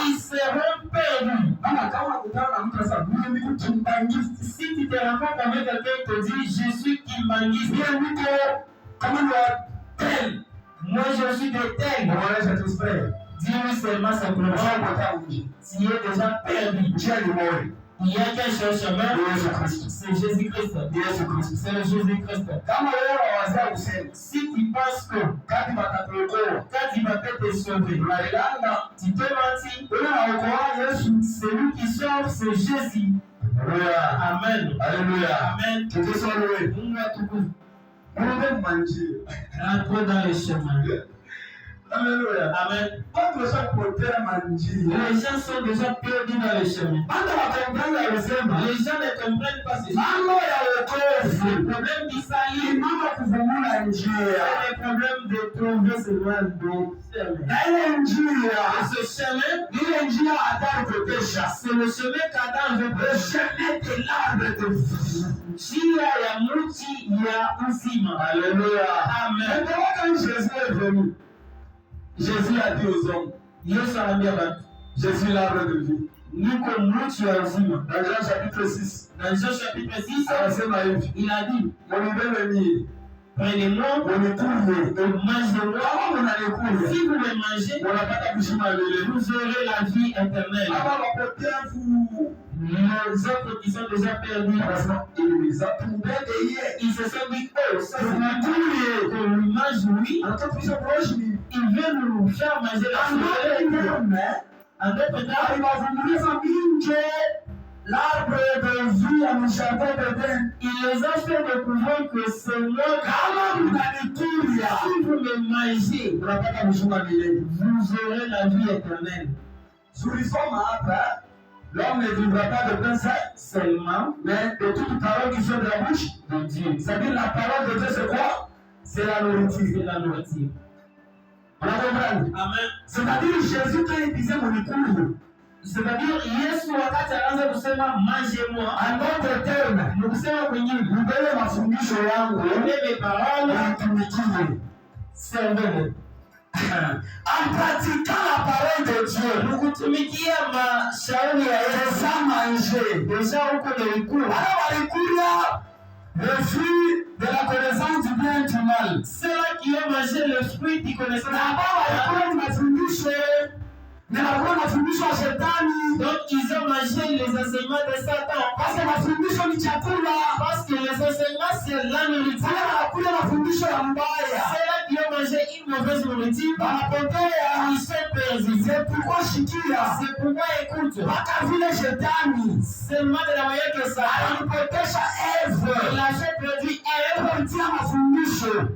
Ils seront perdus. Kama kutana na mtu sasa, mimi niko kimbangiste. Si tu te rencontres avec quelqu'un qui te dit je suis kimbangiste, bien niko kama ni tel. Moi je suis de tel. Dis-lui seulement simplement. Tu es déjà perdu. Il y a qu'un seul chemin. C'est Jésus-Christ. C'est le Jésus-Christ. Si tu penses que quand il va te sauver, tu te mentis. Celui qui sauve, c'est Jésus. Amen. Alléluia. Amen. Rentre dans les chemins. Alléluia. Amen. Les gens sont déjà perdus dans les chemins. Les gens ne comprennent pas ces choses. Le problème du salut, c'est le problème de trouver ce loin de chemin. Ce chemin, c'est le chemin qu'Adam veut. Le chemin de l'arbre de vie. Njia ya mti ya uzima. Alléluia. Amen. Quand Jésus est venu, Jésus a dit aux hommes, Jésus l'arbre de vie. Niko mti ya uzima. Dans Jean chapitre 6. Dans Jean chapitre 6, il a dit, prenez-moi, mangez-moi. Si vous me mangez, vous aurez la vie éternelle. Les autres qui sont déjà perdus, ils se sont dit, oh, ça c'est qu'on lui mange lui, il veut nous faire manger la vie. En d'autres termes, l'arbre de vie à mon jardin d'Éden, il les a fait découvrir que c'est moi. Si vous me mangez, vous aurez la vie éternelle. L'homme ne vivra pas de pain seulement, mais de toute parole qui sort de la bouche de Dieu. C'est-à-dire la parole de Dieu, c'est quoi? C'est la nourriture. C'est la nourriture. On a compris? Amen. C'est-à-dire Jésus quand il disait mon écoute. C'est-à-dire Yesu wakati anaanza kusema mangez-moi. En d'autres termes, ni kusema kwingine, mbele mafundisho yangu, mbele parole mtumikie. Servez. En pratiquant la parole de Dieu, nous kutumikia mashauri ya Yesu manger. Déjà uko na ikula. Ana walikula le fruit de la connaissance du bien et du mal. Ceux-là qui ont mangé le fruit du connaissance du donc ils ont mangé les enseignements de Satan. Parce que les enseignements c'est la nourriture. Ceux-là qui ont mangé une mauvaise nourriture, ils sont perdus. C'est pourquoi écoute, c'est le mal de la manière que Satan il a fait produire Ève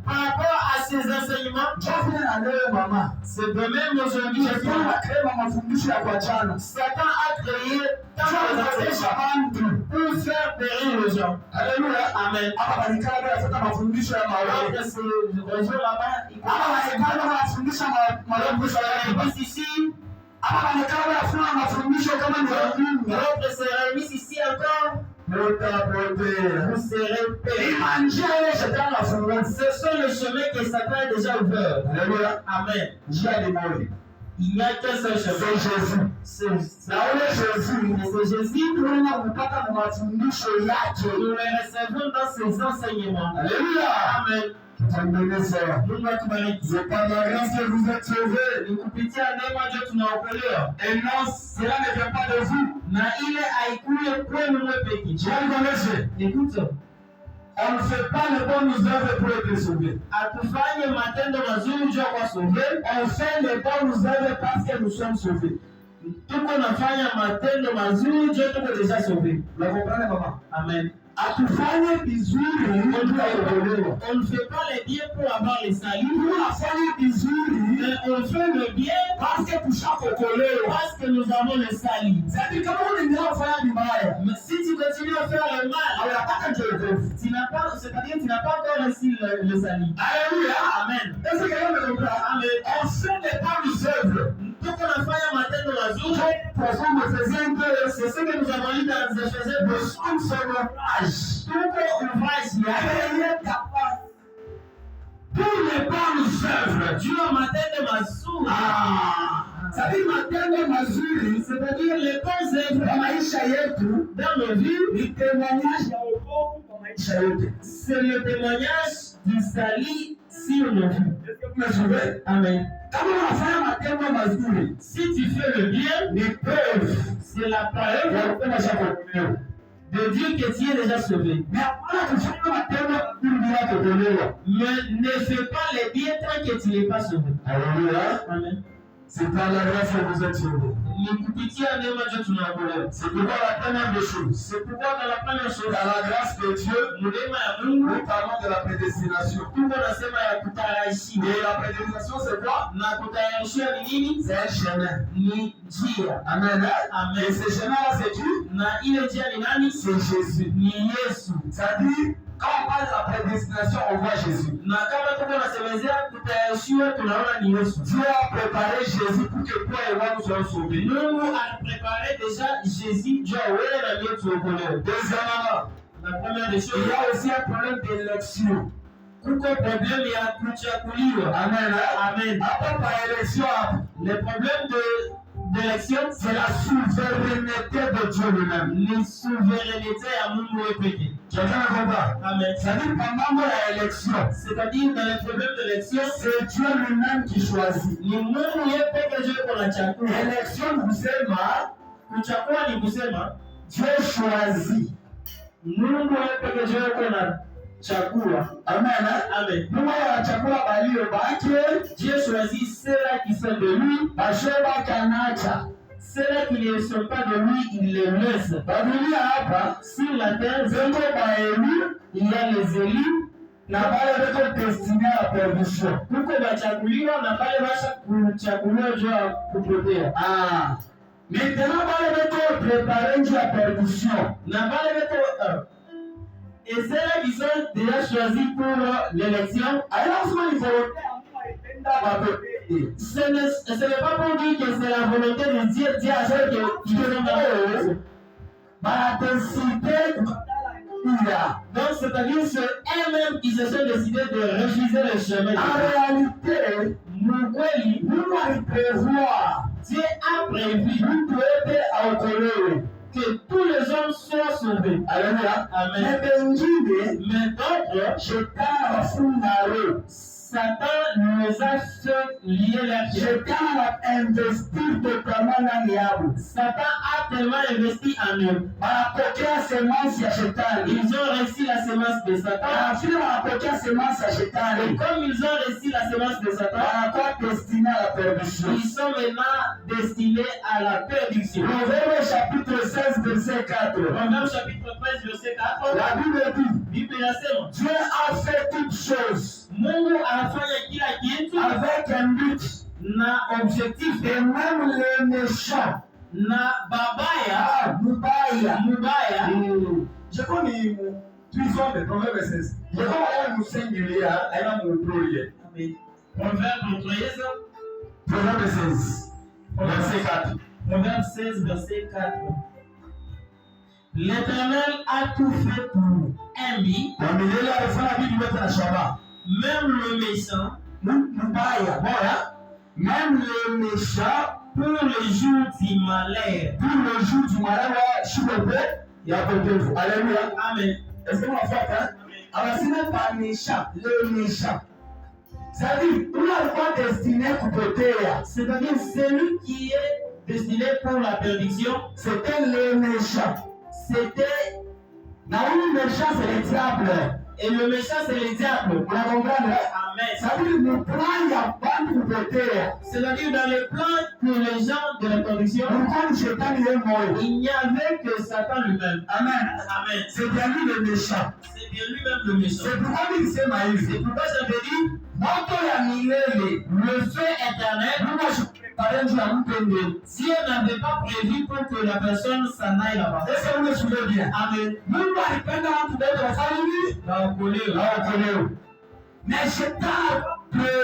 par rapport à ses enseignements. C'est de même aujourd'hui. Satan a créé tant d'enseignements pour faire périr les gens. Alléluia. Amen. Ici, ici encore. Vous serez payés. Ce sont les chemins que Satan a déjà ouverts. Amen. Il n'y a qu'un seul chemin. C'est Jésus. Nous les recevons dans ses enseignements. Alléluia. Amen. C'est par la grâce que vous êtes sauvés. Et non, cela ne vient pas de vous. Écoute, on ne fait pas les bonnes œuvres pour être sauvés. On fait les bonnes œuvres parce que nous sommes sauvés. Tuko nafanya matendo mazuri ndio tuko deja sauvé. Vous comprenez, maman? Amen. Atufanye vizuri tukaokolewa. On ne fait pas les biens pour avoir les saluts. Tunafanya vizuri, mais on fait le bien parce que tushaokolewa. Parce que nous avons le salut. C'est-à-dire kama unaendelea kufanya vibaya, mais si tu continues à faire le mal, unataka tuokolewe. C'est-à-dire tu n'as pas encore reçu le salut. Alléluia. Amen. Est-ce que quelqu'un me comprend? Amen. On fait les bonnes œuvres. Tuko nafanya matendo mazuri. C'est ce que nous avons lu dans Éphésiens. Nous sommes sur l'ouvrage. Tuko ouvrage capable. Pour les bonnes œuvres. Dieu matendo mazuri. C'est-à-dire matendo mazuri, c'est-à-dire les bonnes œuvres dans maisha yetu, dans nos vies, ni témoignage ya wokovu kwa maisha yetu. C'est le témoignage du salut sur nos vies. Est-ce que vous me suivez? Amen. Kama unafanya matendo mazuri, si tu fais le bien, ni preuve, c'est la preuve de Dieu que tu es déjà sauvé. Mais ne fais pas les biens tant que tu n'es pas sauvé. Alléluia. Amen. C'est par la grâce que vous êtes sauvés. C'est pourquoi la première des choses. C'est pourquoi dans la première chose, dans la grâce de Dieu, nous parlons de la prédestination. Et la prédestination, c'est quoi? C'est un chemin. Amen. Amen. Et ce chemin-là, c'est qui? C'est Jésus. C'est-à-dire, quand on parle de la prédestination, on voit Jésus. Dieu a préparé Jésus pour que toi et moi nous soyons sauvés. Nous avons préparé déjà Jésus. Deuxièmement, la première des choses, il y a aussi un problème d'élection. Amen. Amen. Après par élection, le problème d'élection, c'est la souveraineté de Dieu lui-même. La souveraineté à Mungu epeke. Quelqu'un me comprend? Amen. C'est-à-dire pendant l'élection, c'est-à-dire dans le problème d'élection, c'est Dieu lui-même qui choisit. Ni Mungu epeke Dieu kunachagua. Élection kusema, kuchagua ni kusema Dieu choisit. Mungu epeke Dieu kunachagua. Amen. Amen. Mungu anachagua walio baki. Dieu choisit ceux-là qui sont de lui. Basheba kanacha. Ceux-là qui ne sont pas de lui, il les laisse. Sur la terre, il y a les élus. Na wale wako destinés à la perdition. Kuko bachaguliwa na wale washa kuchaguliwa juu ya kupotea. Maintenant wale wako préparés juu ya perdition. Na wale wako et ceux-là qui sont déjà choisis pour l'élection, alors ils vont ce n'est pas pour dire que c'est la volonté de Dieu à ceux qui sont dans donc c'est-à-dire qu'eux-mêmes ils se sont décidés de refuser le chemin. En réalité, Dieu a prévu que tous les hommes soient sauvés. échappé. Alléluia. Amen. Mais wengine Mais d'autres, shetani anafunga roho. Satan nous a fait lier leur cœur. Shetani anainvestir totalement ndani yao. Satan a tellement investi en eux. Wanapokea semence ya shetani. Ils ont reçu la semence de Satan. Wanafikiri wanapokea semence ya Et shetani. comme ils ont reçu la semence de Satan, Wanakuwa destinés à la perdition. ils sont maintenant destinés à la perdition. Proverbe chapitre 16 verset 4. Proverbe chapitre 13, verset 4. La Bible dit, Bible inasema, Dieu a fait toutes choses Mungu anafanya kila kitu avec un but. na objectif. Et même les méchants. Na babaya, mubaya, Je connais prison de Proverbe 16. Je connais nous singulier, elle a mon projet. Amen. Proverbe 13, Proverbe 16, verset 4. Proverbe 16, verset 4. L'Éternel a tout fait pour un but. Même le méchant, même le méchant, pour le jour du malheur. pour le jour du malheur, il y a côté vous. Alléluia. Amen. Est-ce que vous faites, hein? Alors, ce n'est pas méchant, le méchant. C'est-à-dire, on n'a pas destiné pour côté. C'est-à-dire celui qui est destiné pour la perdition, C'était le méchant. c'était. Le méchant, c'est le diable. Et le méchant, c'est le diable. Vous la comprenez? Amen. C'est-à-dire, le plan, il n'y a pas de côté. C'est-à-dire dans le plan pour les gens de la perdition, Pourquoi le Satan est mort? il n'y avait que Satan lui-même. Amen. Amen. C'est bien lui le méchant. C'est bien lui-même le méchant. C'est pourquoi il s'est maïs. C'est pourquoi j'avais dit, Moto ya milele. le feu éternel, Mungu ashikupreparer njia ya mpende. Dieu n'avait pas prévu pour que la personne s'en aille là-bas. Est-ce que vous me suivez bien? Amen. Mungu alipenda watu wote wafanye nini? Waokolewe. Waokolewe. Mais Shetani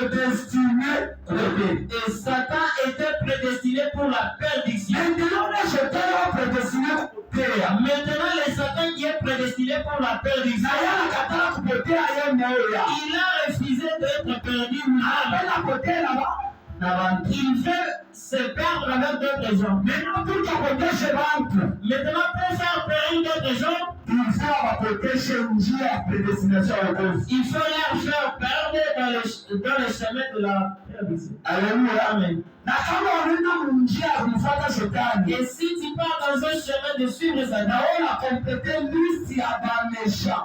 prédestiné le Et Satan était prédestiné pour la perdition. Maintenant, le Shetani va prédestiné kupotea. Maintenant, le Satan qui est prédestiné pour la perdition, Na yeye anakataa kupotea yeye moyo. il a refusé d'être perdu lui-même. Anapenda kupotea na Il veut se perdre avec d'autres gens. Maintenant, pour kupoteshe watu, Maintenant, pour faire périr d'autres gens, il faut wapoteshe njia ya predestination ya wokovu. il faut leur faire perdre dans le chemin de la perdition. Alléluia. Amen. Na kama unaenda njia ya kumfuata shetani, Et si tu pars dans un chemin de suivre Satan, naona complete list ya bamesha.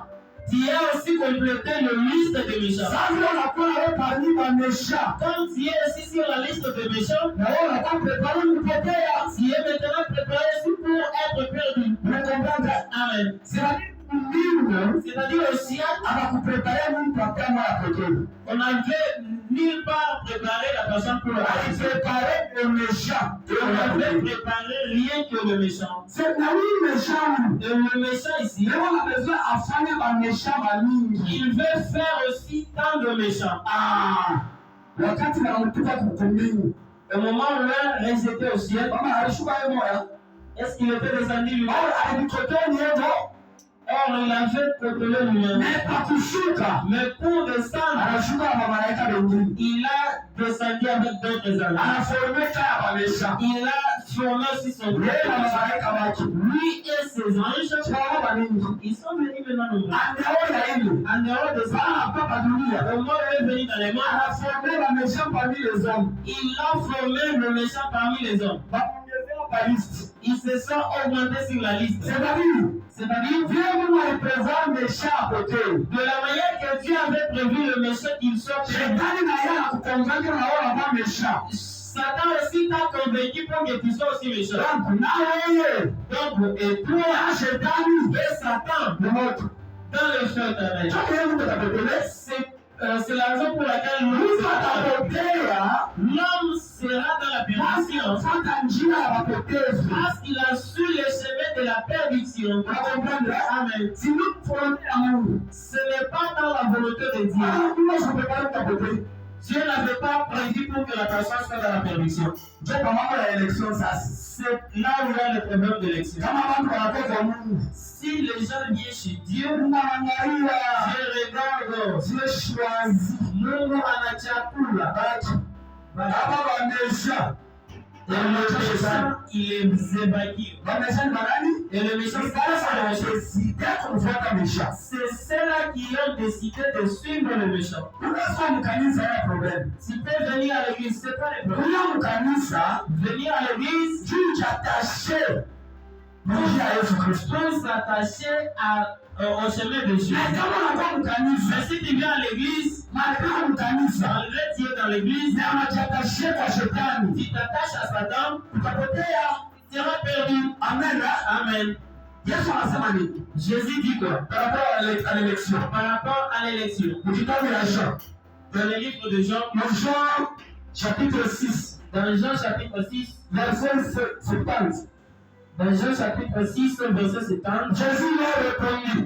tu as aussi complété le liste de méchants. Sasa unakuwa wewe parmi bamesha. Comme tu es aussi sur la liste de méchants, Na wewe unataka kuprepare kupotea. tu es maintenant préparé aussi pour être perdu. Unakomprendre? Amen. Mbingu C'est-à-dire au ciel, anakuprepare mtu kama apotovu. on n'avait nulle part préparé la personne pour la perdition. Aliprepare le méchant. On n'avait préparé rien que le méchant. C'est na huyu méchant. Et le méchant ici, Leo on a besoin afanye bamesha bamingi. il veut faire aussi tant de méchants. Wakati wanamtupa kukumbingu. Au moment où l'un les était au ciel, Mama alishuka yeye moya. est-ce qu'il était descendu lui-même? Alikotoa niego. Or, il avait contrôlé lui-même. Mais kwa kushuka. Mais pour descendre, Anashuka na malaika wengine. il a descendu avec d'autres anges. Anaforme kaya bamesha. Il a formé aussi son groupe. Yeye na malaika wake. Lui et ses anges, Tunaona bamingi. ils sont venus maintenant nombreux. Andao ya hilo. En dehors de ça, Papa dunia. au moment où il est venu dans les morts, Anaforme bamesha parmi les hommes. il a formé le méchant parmi les hommes. Bamuongezea pa liste. Ils se sont augmentés sur la liste. C'est-à-dire, Dieu nous représente méchant à côté. De la manière que Dieu avait prévu le méchant qu'il soit perdu. Shetani na yeye anakukonvaincre na wewe unakuwa méchant. Satan aussi t'a convaincu pour que tu sois aussi méchant. Donc, na wewe. Donc, et toi, Shetani et Satan, ni moto. dans le feu éternel. Sasa yeye mtu atapotelea. C'est la raison pour laquelle Mtu atapotea. l'homme sera dans la perdition Fuata njia ya wapotevu. parce qu'il a su le chemin de la perdition. Unakomprendre? Amen. Si nous prenons ya Mungu. Ce n'est pas dans la volonté de Dieu. Mungu asipopenda utapotea. Dieu n'avait pas prévu pour que la personne soit dans la perdition. Ndio kwa mambo ya election sasa. C'est là où il y a le problème de l'élection. Kama watu wanatoka Mungu. Si les gens viennent chez Dieu, Unaangalia. Dieu regarde. Dieu choisit. Mungu anachakula. Baba bamesha. Et le méchant, il les évacue. Et le méchant, c'est ceux-là qui ont décidé de suivre le méchant. S'ils peuvent venir à l'église, c'est pas le problème. Venir à l'église, pour s'attacher au chemin de Dieu. Mais si tu viens à l'église, malgré tu es dans l'église, tu t'attaches à Satan, tu seras perdu. Amen. Amen. Jésus dit quoi? Par rapport à l'élection. Dans le livre de Jean, Jean chapitre 6. Dans Jean chapitre 6, verset 70. Dans Jean chapitre 6, verset 70,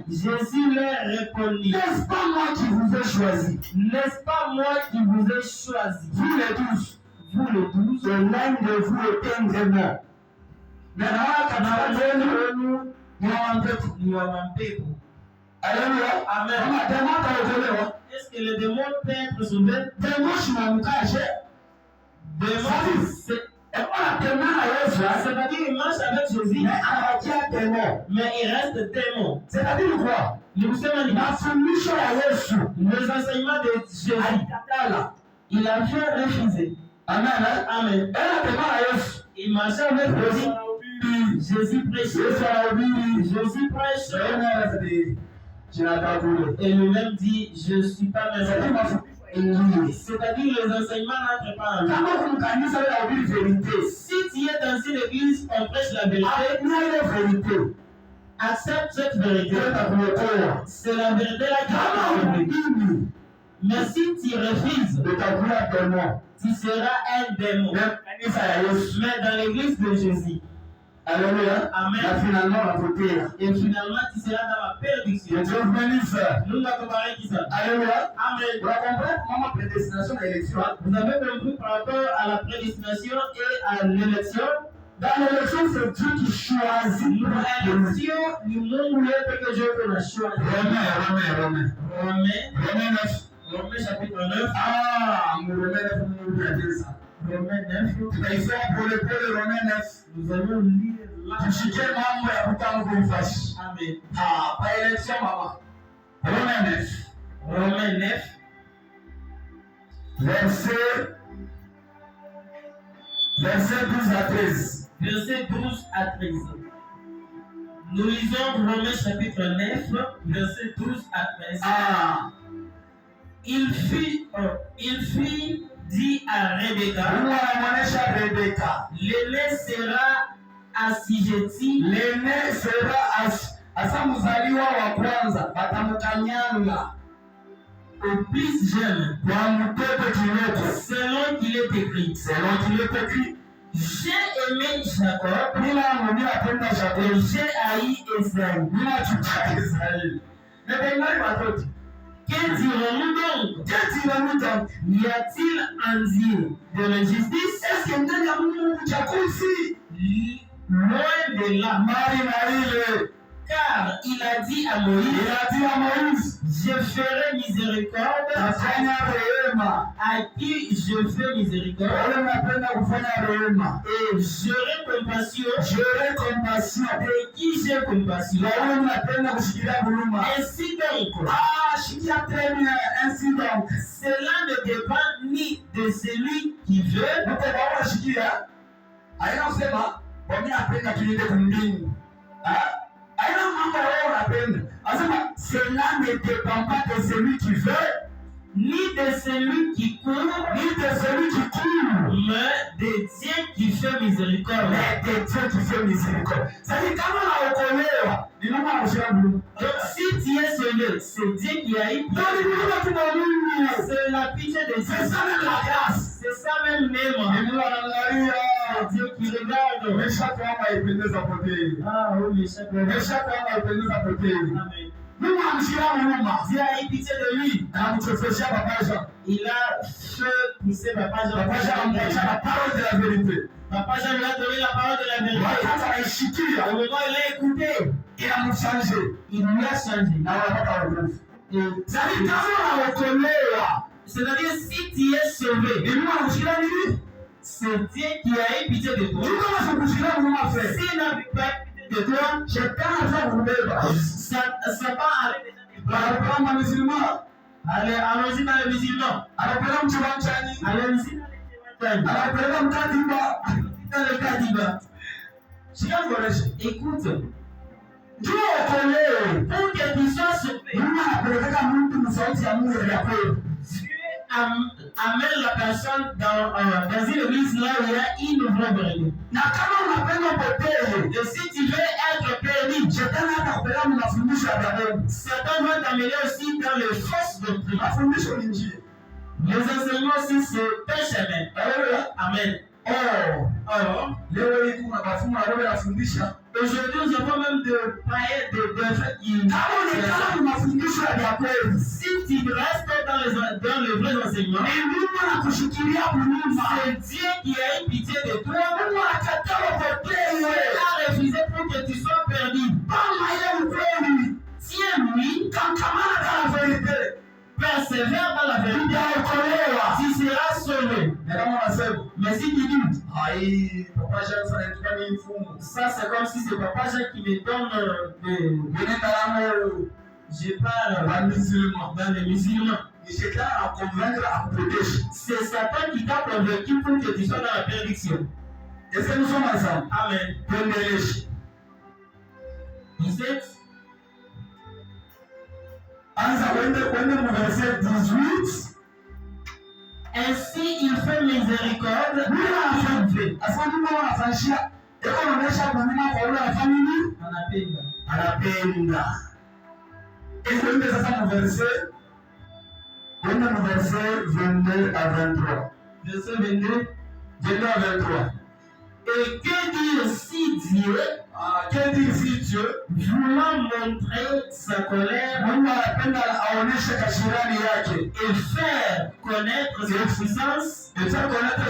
Jésus leur répondit. N'est-ce pas moi qui vous ai choisi? N'est-ce pas moi qui vous ai choisi? Vous les 12. Vous les 12. Et l'un de vous est indémon. Alléluia. Amen. Est-ce que le démon peut être sauvé? C'est-à-dire qu'il marche avec Jésus, mais il reste démon. C'est-à-dire quoi? Les enseignements de Jésus, il a fait refuser. Amen. Amen. Il marchait avec Jésus. Jésus prêchait. Jésus prêche. Et lui-même dit, je ne suis pas maintenant. C'est-à-dire les enseignements n'entrent pas en lui. Si tu es dans une église, on prêche la vérité. Accepte cette vérité. C'est la vérité là qui est. Mais si tu refuses, tu seras un démon. Mais dans l'église de Jésus. Alléluia. Amen. Et finalement, tu seras dans la perdition. Nous n'avons pas qui ça. Alléluia. Amen. Vous avez compris par rapport à la prédestination et à l'élection. Dans l'élection, c'est Dieu qui choisit. L'élection, nous voulons que Dieu a choisi. Romains chapitre 9. Ah, Romains 9, nous regardons ça. Romains 9. Il faut pour le Romains 9. Nous allons lire là. Amen. Ah, pas élection, maman. Romains 9. Verset 12 à 13. Verset 12 à 13. Nous lisons Romains chapitre 9, verset 12 à 13. Ah. Il fut dit à Rebecca, l'aîné sera assujetti. L'aîné sera asamuzaliwa wa kwanza batamukanyanga au plus jeune, kwa mtoto kidogo, selon qu'il est écrit. J'ai aimé Jacob, et j'ai haï Esaü. Que dirons-nous donc? Y a-t-il un Dieu de l'injustice? Est-ce que ndani ya Mungu chakusi? Loin de là. Car il a dit à Moïse, je ferai miséricorde à qui je fais miséricorde, et j'aurai compassion de qui j'ai compassion. Ainsi donc, cela ne dépend ni de celui qui veut, cela ne dépend pas de celui qui veut, ni de celui qui court, mais de Dieu qui fait miséricorde. Donc si tu es sauvé, c'est Dieu qui a eu. C'est la pitié de Dieu. C'est ça même la grâce. C'est ça même même. C'est Dieu qui regarde. Ah oui, Amen. Dieu a eu pitié de lui. Il a fait pousser Papa Jean. La parole de la vérité. Papa Jean lui a donné la parole de la vérité. Au moment où il a écouté, il a changé. Il lui a changé. C'est-à-dire si tu es sauvé, C'est Dieu qui a eu pitié de toi. S'il n'a pas eu pitié de toi, Satan allait déjà. Allez, allons-y dans les musulmans. Allons-y dans le Kadiba. Écoute, pour que tu sois sauvé, Dieu amène la personne dans une église là où il y a une vraie vérité. Et si tu veux être permis, Satan va t'amener aussi dans les fausses doctrines. Les enseignements aussi, c'est un chemin. Amen. Aujourd'hui, nous avons même de païens de faits qui. Si tu restes dans les vrais enseignements, c'est Dieu qui a eu pitié de toi. Il a refusé pour que tu sois perdu. Tiens-lui, persévère dans la vérité, tu seras sauvé. Mais si tu dis, ça c'est comme si c'est Papa Jacques qui me donne je parle dans les musulmans. C'est Satan qui t'a convaincu pour que tu sois dans la perdition. Est-ce que nous sommes ensemble? Amen. 17. Verset 18. Ainsi il fait miséricorde. Anapenda. Et sasa verset 22 à 23. Verset 22 à 23. Et que dire si Dieu, voulant montrer sa colère et faire connaître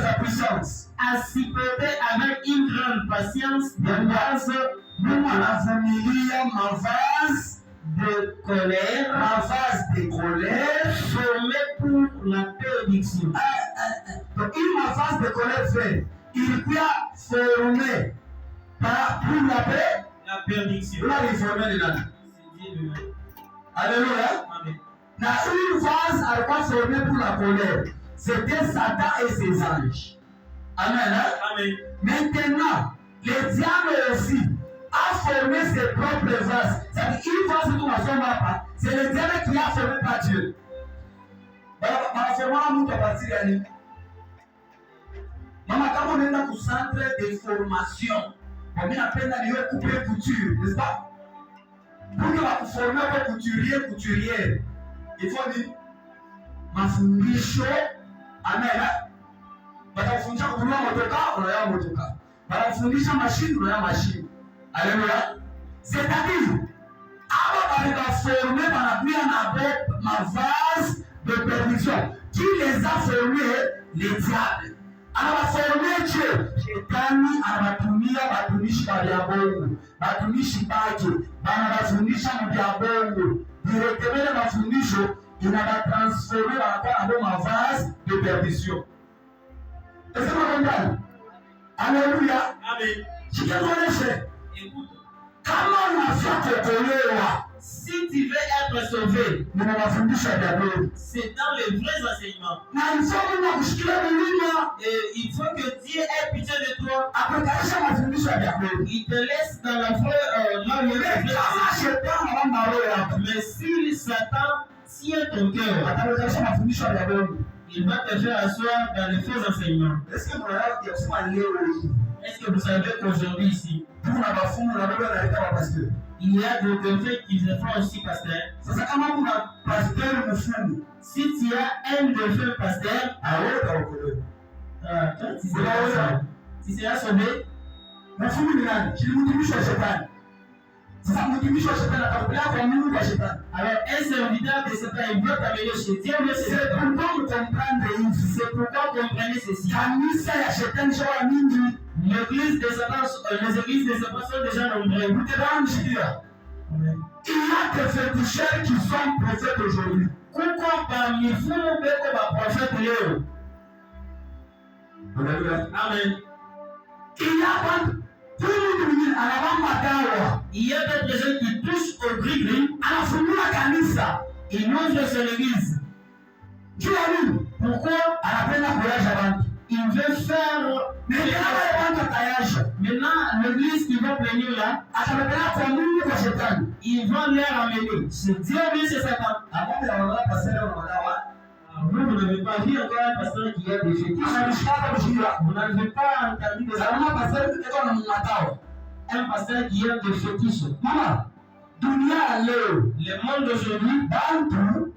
sa puissance, a supporté avec une grande patience des bases de colère formée pour la perdition. Donc, une phase de colère fait. Il peut former pour la paix, la perdition. Là, il formait dedans. Alléluia. Amen. Dans une phase, elle va former pour la colère. C'était Satan et ses anges. Amen. Amen. Maintenant, le diable aussi a formé ses propres vases. C'est-à-dire une vase que nous ne sommes pas. C'est le diable qui a formé par Dieu. Mama, kama unaenda ku centre de formation, mimi napenda niwe couper couture, n'est-ce pas? Pour que la kuforme kwa couturière, il faut ni mafundisho, amen. Batafundisha kununua motoka, unaya motoka. Batafundisha machine, unaya machine. Alléluia. C'est-à-dire, aba bali ba former banakuya na ma vase de perdition. Qui les a formés? Les diables. Anawaformea shetani, anawatumia watumishi wa Mungu, watumishi bake banawafundisha vya Mungu, direktebele mafundisho inawatransformer wanakuwa na mavazi de perdition. Est-ce que vous comprenez? Alléluia. Amen. Chikanoneshe. Kama unafaa kuokolewa, si tu veux être sauvé, c'est dans les vrais enseignements. Et il faut que Dieu ait pitié de toi. Il te laisse dans la vraie là où il est. Mais si Satan tient ton cœur, il va te faire asseoir dans les faux enseignements. Est-ce que vous savez qu'aujourd'hui ici, il y a des défaites qui se font aussi pasteur? Si tu as un défait pasteur, tu seras sauvé. Alors, un serviteur de Satan, il veut t'amener chez Dieu. C'est pourquoi vous comprenez ceci. L'église de Satan, les églises de Satan sont déjà nombreuses. Il y a des féticheurs qui sont prophètes aujourd'hui. Pourquoi parmi vous, vous êtes prophète Léo? Haleluya. Amen. Il y a d'autres personnes qui touchent au gris-gris. Anafungua kanisa. Il ouvre son église. Juu ya nini? Pourquoi? Anapenda kuyasha bantu. Il veut faire. Maintenant, l'église qui va venir là, ils vont leur amener. C'est Dieu, mais c'est Satan. Vous n'avez pas vu encore un pasteur qui a des fétiches. Vous n'avez pas entendu de ça. Un pasteur qui a des fétiches. Maman, le monde d'aujourd'hui,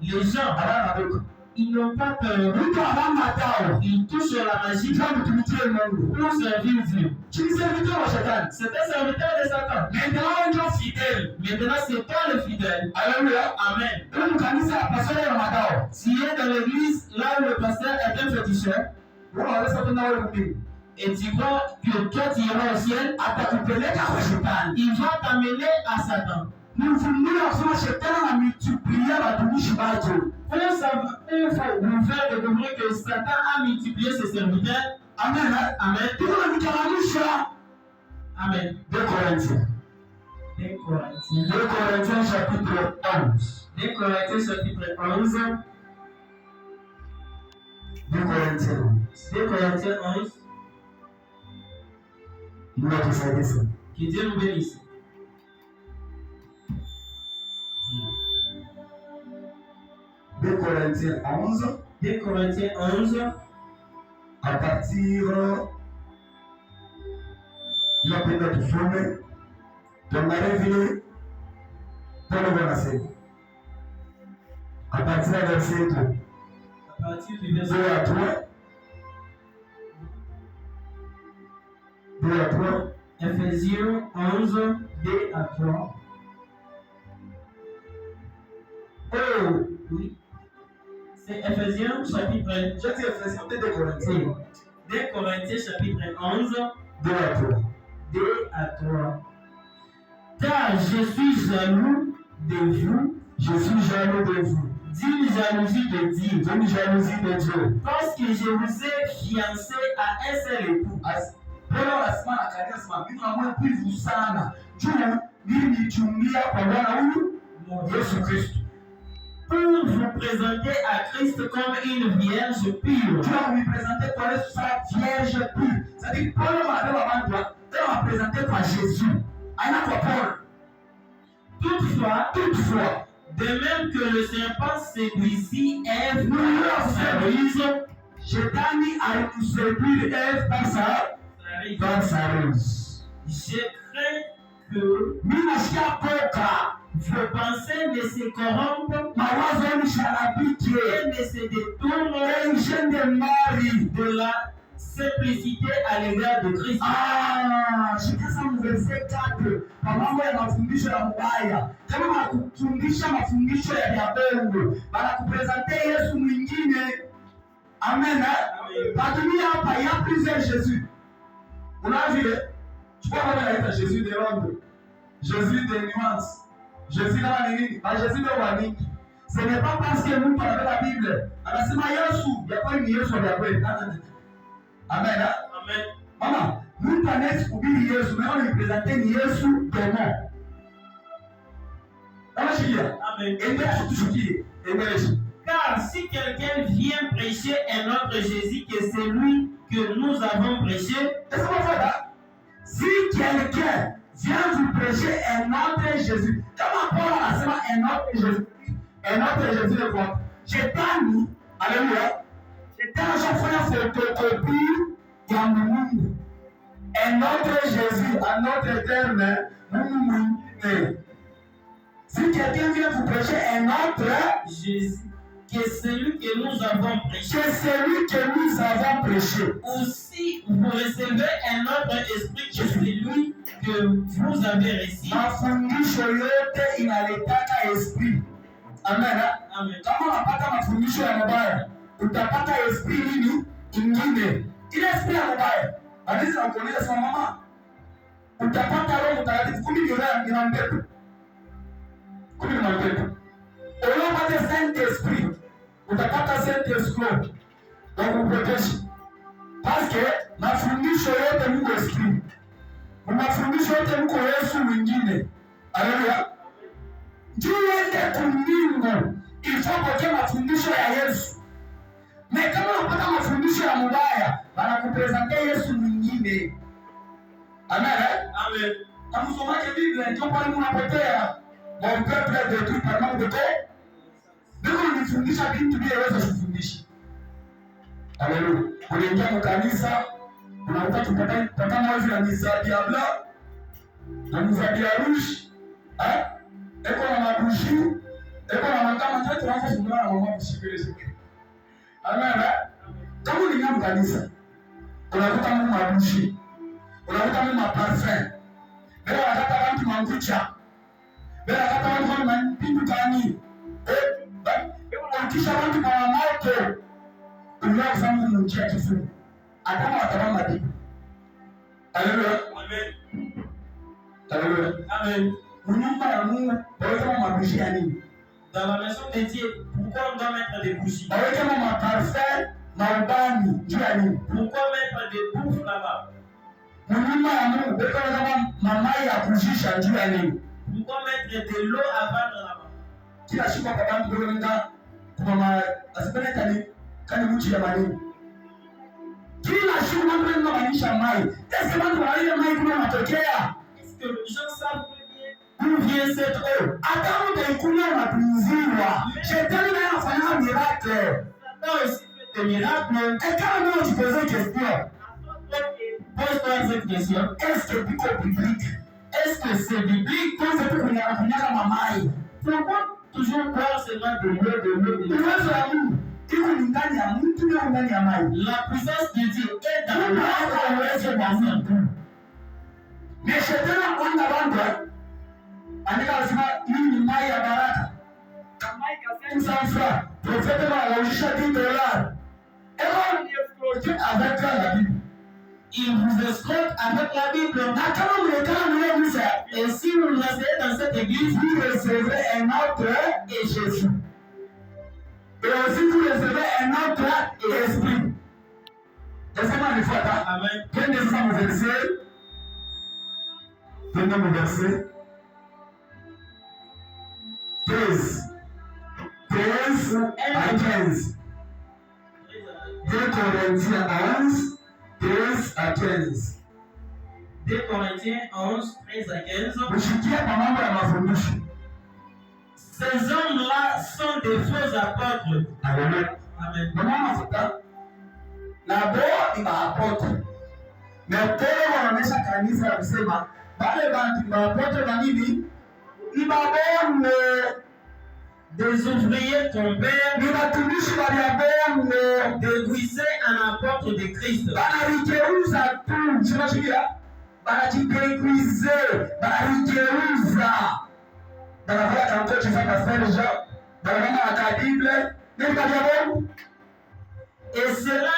les gens, ils n'ont pas peur. Ils touchent la magie pour servir Dieu. C'est un serviteur de Satan. Maintenant, c'est toi le fidèle. Alléluia. Amen. Si tu es dans l'église, là où le pasteur est un féticheur, et tu crois que toi tu iras au ciel, il va t'amener à Satan. Pour vous faire découvrir que Satan a multiplié ses serviteurs. Amen. Amen. Amen. 2 Corinthiens. 2 Corinthiens chapitre 11. 2 Corinthiens chapitre 11. 2 Corinthiens 11. 2 Corinthiens 11. Nous avons fait ça. Que Dieu nous bénisse. Deux Corinthiens 11. 2 Corinthiens 11. À partir la première tusome tuangalie vile Paulo anasema à partir ya verset 2. À partir du verset 2 à 3. 2 à 3. Ephésiens 11, 2 à 3. Oh, oui. C'est Ephésiens chapitre 1. Je dis Ephésiens 2 Corinthiens. 2 Corinthiens chapitre 11, 2 à 3. 2 à 3. Car je suis jaloux de vous. Je suis jaloux de vous. D'une jalousie de Dieu. D'une jalousie de Dieu. Parce que je vous ai fiancé à un seul époux. Paulo anasema na kanisa mimi naomba wivu sana. Juu mimi nichungia kwa Bwana huyu Yesu Kristo. Pour vous présenter à Christ comme une vierge pure. Tu vas vous présenter comme une vierge pure. C'est-à-dire Paulo anabeba bantu va présenter kwa Jésus. Aina kwa Paul. Toutefois, de même que le serpent séduisit Ève par sa ruse, Shetani alimuséduire Ève par sa ruse. Je crains que mimi nasikia koka vos pensées ne se corrompent mawazo yenu sharabike et ne se détournent de la simplicité à l'égard de Christ. Shikasa verset 4 kwa mambo ya mafundisho ya mbaya. Kama wanakufundisha mafundisho ya diabolo, wanakupresente Yesu mwingine. Amen. Lakini hapa ya plusieurs Jésus. Unaona tu vois comment il est Jésus de Londres, Jésus de nuances, Jésus là nini? Jésus de waningi. Ce n'est pas parce que nous parlons de la Bible. Anasema Yesu, ya kweli ni Yesu ya kweli. Amen. Amen. Mama, mtu anayehubiri Yesu na anayepresente ni Yesu demo. Amen. Car si quelqu'un vient prêcher un autre Jésus que celui que nous avons prêché, si quelqu'un vient vous prêcher un autre Jésus, comme Paul anasema un autre Jésus de quoi? Shetani, alléluia, Shetani ashafanya photocopie ya Mungu. Un autre Jésus, un autre terme, Mungu mwingine. Si quelqu'un vient vous prêcher un autre Jésus, que celui que nous avons prêché, ou si vous recevez un autre esprit que celui que vous avez reçu, mafundisho yote inaletaka esprit. Amen. Amen. Kama unapata mafundisho ya mabaya, utapata esprit nini ingine. Ile esprit ya mabaya, hadithi nakuonyesha sema mama, utapata Roho Mtakatifu 10 ina mpepo. 10 ina mpepo. Unapata Saint Esprit, utapata Saint Esprit wa kuprotection. Parce que mafundisho yote mko esprit. Mafundisho yote mko Yesu mwingine. Haleluya. Tuende kumbingu. Ifopokea mafundisho ya Yesu. Na kama unapata mafundisho ya mubaya, wanakupresentea Yesu mwingine. Amen. Amen. Kama usomaje Biblia ndio pale unapotea. Mon peuple est détruit par manque de quoi? Ndio unifundisha vitu bila uwezo kufundisha. Haleluya. Unaingia mkanisa, unakuta tupata mwazi na mizabi ya bla, na mizabi ya rouge, eko na mabushi, eko na makama zote tunaanza kumwona na mama kushikiliza. Amen. Kama unaingia mkanisa, unakuta mama mabushi, unakuta mama parfum. Leo hata watu mangucha. Leo hata watu wanapindu kani. Kisha watu kwa moto. Unao sana mnjia kifu. Adama watabama bibi. Haleluya. Amen. Haleluya. Amen. Nyumba ya Mungu, waweka mabushi ya nini? Dans la maison de Dieu, pourquoi on doit mettre des bougies? Waweka maparfum, maubani, juu ya nini? Pourquoi mettre des bouffes là-bas? Nyumba ya Mungu, waweka kama mamai ya kujisha juu ya nini? Pourquoi mettre de l'eau à vendre là-bas? Kila siku kwa bantu ndio nenda kwa asipende kani mchi ya manini. Kila siku mambo yanamaanisha mai. Est-ce que mambo ya mai kuna matokea? Est-ce que les gens savent d'où vient cette eau? Hata mtu ikunywa matunziwa. Shetani naye anafanya miracle. Satan aussi fait des miracles. Et quand nous tu poses une question, pose-toi cette question. Est-ce que c'est biblique? Est-ce que c'est biblique? Quand c'est pour qu'on a mamai. Pourquoi toujours croire seulement de l'eau? La puissance de Dieu est dans l'eau. Mais Shetani anakwenda bando. Andika lazima hii ni mai ya baraka. Kama ikasema sasa, profeti anaonyesha $10. Ero ni escroquer avec la Bible. Il vous escroque avec la Bible. Na kama mlekana mwe Musa, et si vous restez dans cette église, vous recevrez un autre et Jésus. Et aussi vous recevez un autre esprit. Laissez-moi le faire. Amen. Prenez ça mon verset. Prenez mon verset. 13 à 15. 2 Corinthiens 11, 13 à 15. 2 Corinthiens 11, 13 à 15. Mshikia kwa mambo ya mafundisho. Ces hommes-là sont des faux apôtres. Amen. Amen. Mama mafuta. Na boa ni maapotre. Na Paulo wanaonyesha kanisa ya kusema wale bantu maapotre wa nini? Ni mabongo. Des ouvriers tombèrent, ni watumishi waliabongo, déguisés en apôtres de Christ. Banarigeuza tu, tunashikia? Banajidéguise, banarigeuza. Banavaa kanto cha pasteur Jean, banavaa la Bible, ni waliabongo. Et cela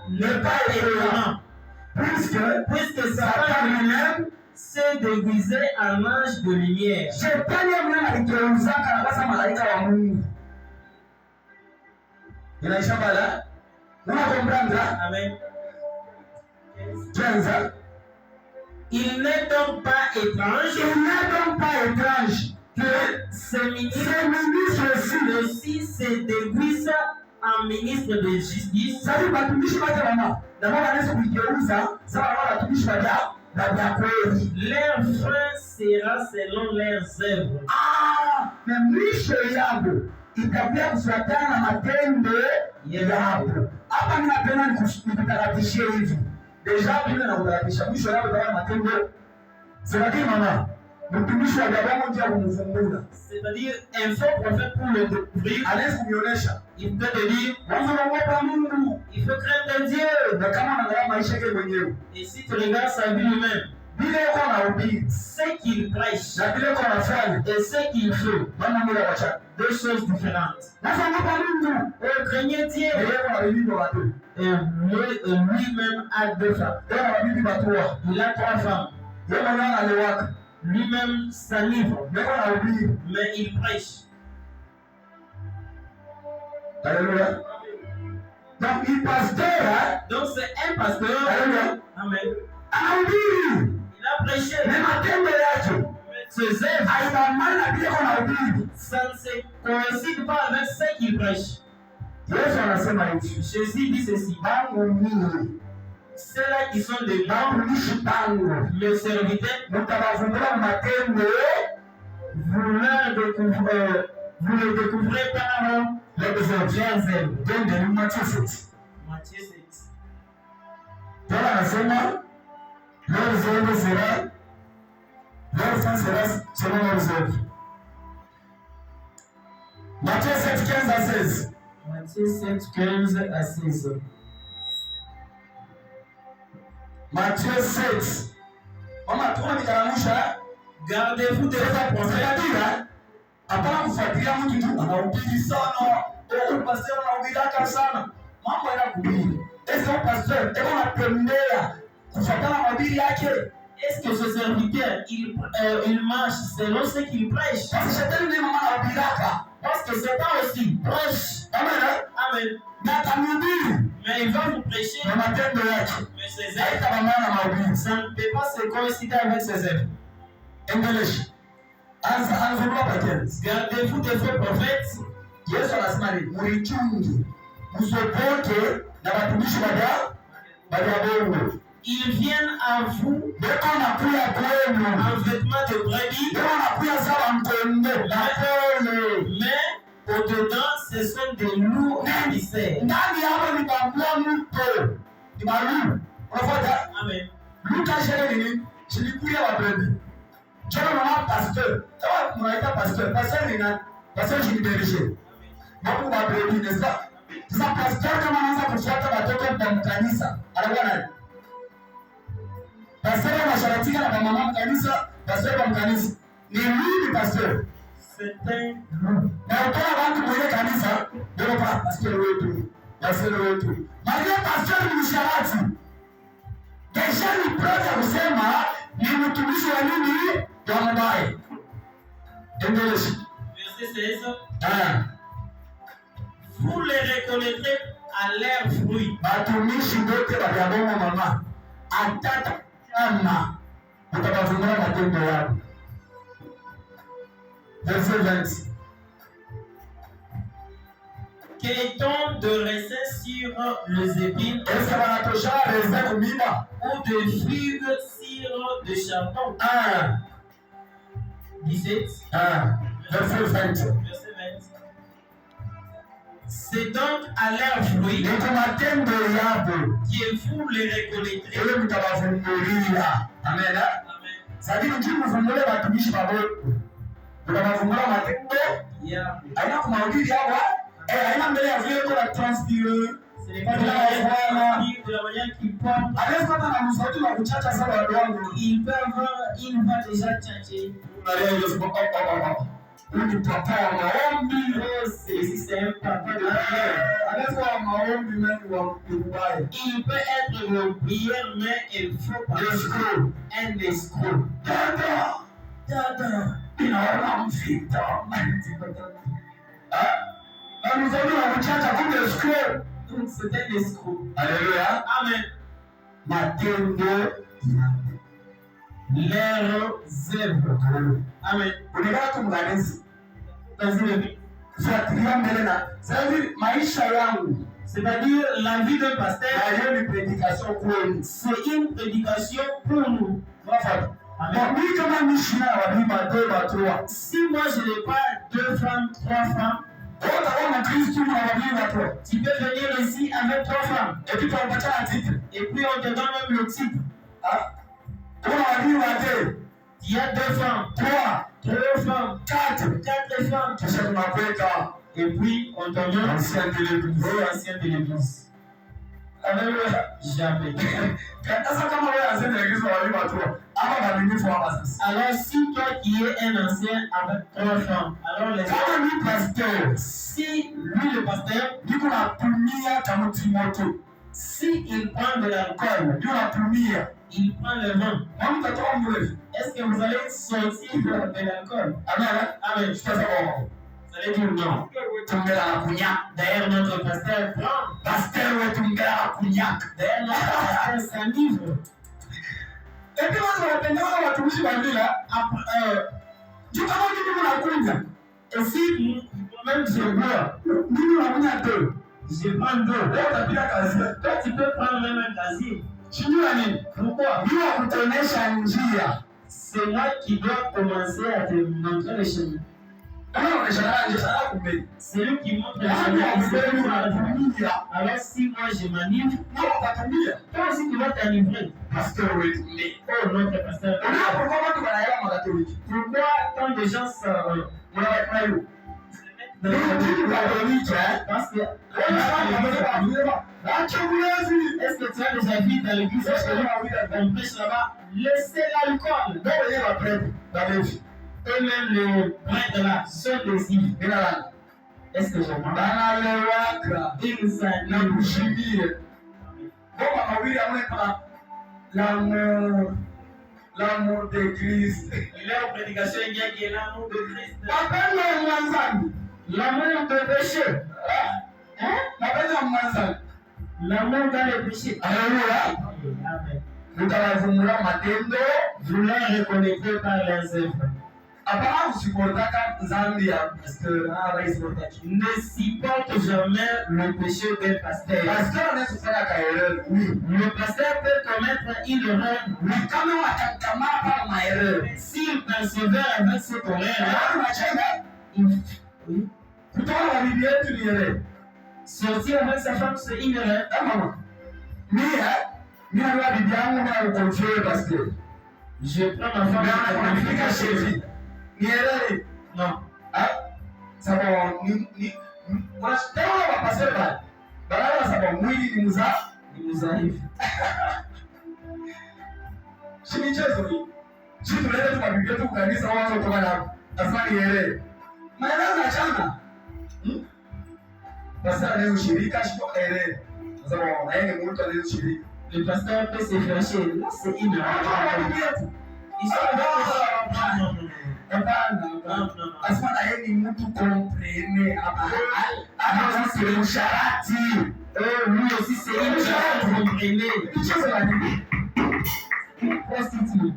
n'est pas étonnant, puisque Satan lui-même s'est déguisé en ange de lumière. Shetani mwenyewe aligeuza kama malaika wa Mungu. Inaisha bala? Unakomprendre? Amen. 15. Il n'est donc pas étrange que ces ministres aussi se déguisent en ministre de justice. Ça veut pas tout dire pas vraiment. D'abord on laisse kugeuza, ça va la tumishi badia. Leur fin sera selon leurs œuvres. Ah, mais mwisho yangu itakuwa kufuatana na matendo yao. Hapa ninapenda nikutakatishie hivi. Deja Biblia inakutakatishia mwisho yao itakuwa matendo. C'est-à-dire mama, mtumishi wa Mungu ndiye kumfungua. C'est-à-dire un faux prophète pour le découvrir. Allez kumionyesha. Il peut te dire, wanza Mungu. Il faut craindre Dieu. Na kama unaangalia maisha yake mwenyewe. Et si tu regardes sa vie lui-même, bila yuko anahubiri, ce qu'il prêche, na bila yuko anafanya, et ce qu'il fait, mambo mbili wacha, deux choses différentes. Na sasa Mungu, craignez Dieu. Et yuko anahubiri watu. Et lui-même a deux femmes. Il a trois femmes. Lui-même s'enivre, mais il prêche. Alléluia. Donc il pasteur. Donc c'est un pasteur. Alléluia. Amen. Anahubiri. Il a prêché. Na matendo yake. Ses œuvres. Haibamani na vile anahubiri. Ça ne se coïncide pas avec ce qu'il prêche. Yesu anasema hivi. Jésus dit ceci. Bangu mimi. Ceux-là qui sont des Mtumishi bangu. le serviteur, Mtawavumbura matendo. vous le découvrez par les œuvres. Donc Matthieu 7. Matthieu 7. Paul anasema leurs œuvres sera leur fin sera selon leurs œuvres. Matthieu 7, 15 à 16. Matthieu 7, 15 à 16. Matthieu 7. Mama tuona nikaramusha. Gardez-vous de vos prophètes. Hapana kufuatilia mtu tu anahubiri sana. Pastor anahubiri sana. Mambo yanakubiri. Est-ce que pasteur eko natembea kufuatana mahubiri yake? Est-ce que ce serviteur il marche selon ce qu'il prêche? Parce que shetani ndiye mama anahubiraka. Parce que c'est pas aussi prêche. Amen. Amen. Na atamhubiri. Mais il va vous prêcher. Na matendo yake. Mais ses œuvres. Haitabamana na mahubiri. Ça ne peut pas se coïncider avec ses œuvres. Endelesha. Anza patenzi. Gardez-vous de vos prophètes. Yesu anasema ni murichungi. Msopoke na watumishi baada bongo. Ils viennent à vous Beko nakuya kwenu. en vêtements de brebis. Beko nakuya sawa mkondo. La pole. Mais au-dedans, ce sont des loups émissaires. Ndani hapo ni bambua mto. Ni malu. Unafuata? Amen. Luka shere nini? Chilikuya wa brebis. Chama mama pasteur. Kama mnaita pasteur, pasteur ni nani? Pasteur jiniberishe. Mungu wa brebis, n'est-ce pas? Sasa pasteur kama anaanza kufuata watoto kwa mkanisa, anakuwa nani? Pasteur anasharatika na mama mkanisa, pasteur kwa mkanisa. Ni nini pasteur? C'est un Na utoa watu kwenye kanisa, ndio kwa pasteur wetu. Pasteur wetu. Maana pasteur ni msharati. Kesha ni proja kusema ni mtumishi wa nini? Wa mbaya. Endelea. verset 16. Vous les reconnaîtrez à leurs fruits. Batumishi wote waliaboma mama. Atata kama utakavunua matendo yao. Verset 20. Qu'est-on de raisin sur les épines Est-ce que wanatosha raisin kumiba? ou de figues sur des chardons? 17. Verset 20. Verset 20. C'est donc à leurs fruits Niko matendo yabo. que vous les reconnaîtrez. Ile mtawavumbulia. Amen. Amen. Sadiki mkivumbule batumishi babo. Mtawavumbula matendo Yeah. aina kumahubiri hapo. Aina mbele ya vile kwa transpire. Ce n'est pas de la manière qu'ils parlent. Aliyepata na msauti wa kuchacha sana watu wangu. Il va déjà changer. Maria Yesu papa. Ni papa wa maombi. C'est un papa de prière. Anaweza maombi mengi wa kubaya. Il peut être une prière, mais il faut pas un escroc. Dada. Inaona mfita. Na msauti wa kuchacha kumbe escroc. Donc c'est un escroc. Alléluia. Amen. Matendo Leurs œuvres. Amen. unakaa kumganizi. Vas-y, Fuatilia mbele na sasa maisha yangu. c'est-à-dire la vie d'un pasteur, Hiyo ni prédication kwenu. c'est une prédication pour nous. Unafuata? Amen. Mimi kama mishina wa bibi matendo. Si moi je n'ai pas 2 femmes, 3 femmes, tu peux venir ici avec 3 femmes. Et puis on te donne même le titre. Il y a 2 femmes, 3 femmes, 4 femmes. Et puis on te donne ancien de l'église. Jamais. Alors si toi qui es un ancien avec 3 femmes, alors les autres, si lui le pasteur, si il prend de l'alcool, il prend le vin, est-ce que vous allez sortir de l'alcool? Amen. Amen. Vous allez dire non. D'ailleurs, notre pasteur prend. D'ailleurs, notre pasteur s'enivre. Et puis, on va tenir à tout ce là. Tu t'as dit que vous la et si moi-même je bois, je prends deux. Toi, tu peux prendre même un casier. Pourquoi? C'est moi qui dois commencer à te montrer le chemin. C'est lui qui montre le chemin. Alors si moi je m'enivre, toi aussi tu vas t'enivrer. Oh notre pasteur. Pourquoi tant de gens parce que est-ce que tu as déjà vu dans l'église on prêche là-bas, laissez l'alcool. Eux-mêmes les prêtres là sont des îles. Est-ce que j'entends? L'amour de Christ. Leur prédication il y a l'amour de Christ. L'amour de péché. L'amour dans le péché. Alléluia. Amen. Vous les reconnaîtrez par leurs œuvres. Ne supporte jamais le péché d'un pasteur. Le pasteur peut commettre une erreur. S'il persévère avec cette erreur, sortir avec sa femme, c'est une erreur. Je prends ma femme. Non. Le pasteur peut se fâcher. Là, c'est une erreur. Ils sont non. Lui aussi c'est une chose comprenez. Prostituée.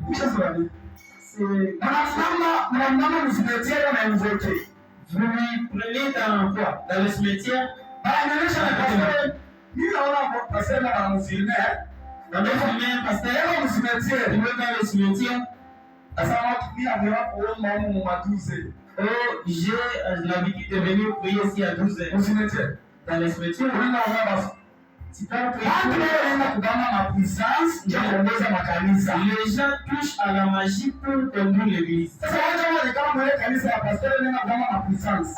Vous lui prenez dans quoi? Dans le cimetière? Dans le cimetière, il va dans le cimetière. Oh, j'ai l'habitude de venir prier ici à 12 heures. Dans le cimetière, tu peux prier. Les gens touchent à la magie pour conduire l'église.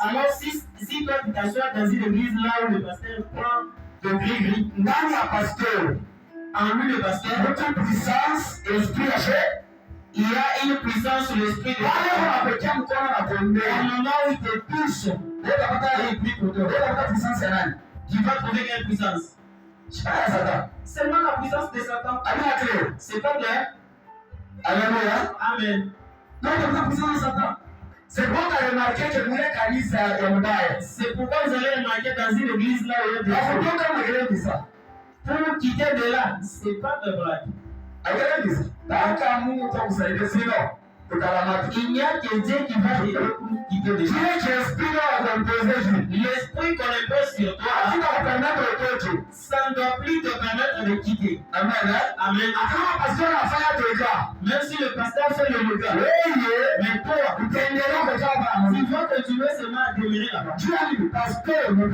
Alors, si toi tu t'assois dans une église là où le pasteur prend de gris, en lui le pasteur, il y a une puissance sur l'esprit de Dieu. Au moment où il te touche, il prie pour toi. Tu vas trouver quelle puissance? Seulement la puissance de Satan. C'est pas clair? Alléluia. Amen. C'est pourquoi tu as remarqué que nous c'est pourquoi vous allez remarquer dans une église là où il y a des gens. Pour quitter de là, c'est pas de blague. Il n'y a que Dieu qui va t'aider pour quitter de là. L'esprit qu'on impose sur toi, ça ne doit plus te permettre de quitter. Amen. Amen. Même si le pasteur fait le yoga, mais toi, tu vas continuer seulement à demeurer là-bas. Parce que le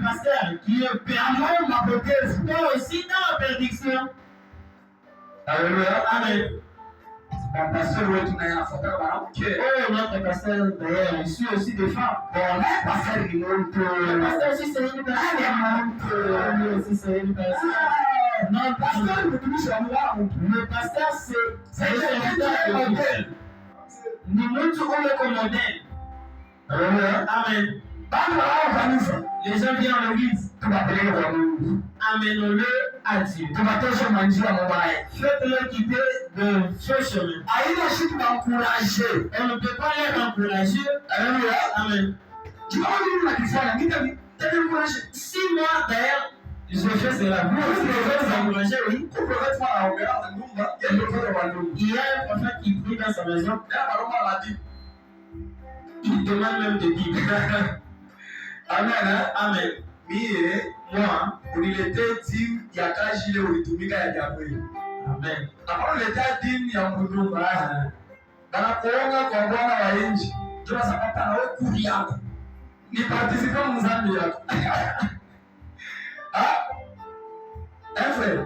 pasteur qui est perdu, toi aussi dans la prédiction. Alléluia. Amen. Oh, notre pasteur, d'ailleurs, je suis aussi des femmes. Le pasteur aussi, c'est une personne. Lui aussi, c'est une personne. Non, le pasteur, c'est le modèle. Nous montrons le modèle. Amen. Les gens viennent à l'église. Amenons-le à Dieu. Faites-le quitter de faux chemin. Haina shida d'encourager. On ne peut pas les encourager. Alléluia. Amen. Tu vois, on a dit ça, t'as encouragé. Si moi, d'ailleurs, je fais cela, vous aussi, vous encourager, oui. Il y a un prophète qui prie dans sa maison. Il demande même de dire. Amen. Hein? Amen. Moi, uniletee timu ya kazi ile ulitumika ya jamii. Amen. Hapo uniletea timu ya mhudumu haya. Bana kuonga kwa Bwana wa inji. Tunasapata na wewe kuri yako. Ni participe mzambi yako. Ah? Efe.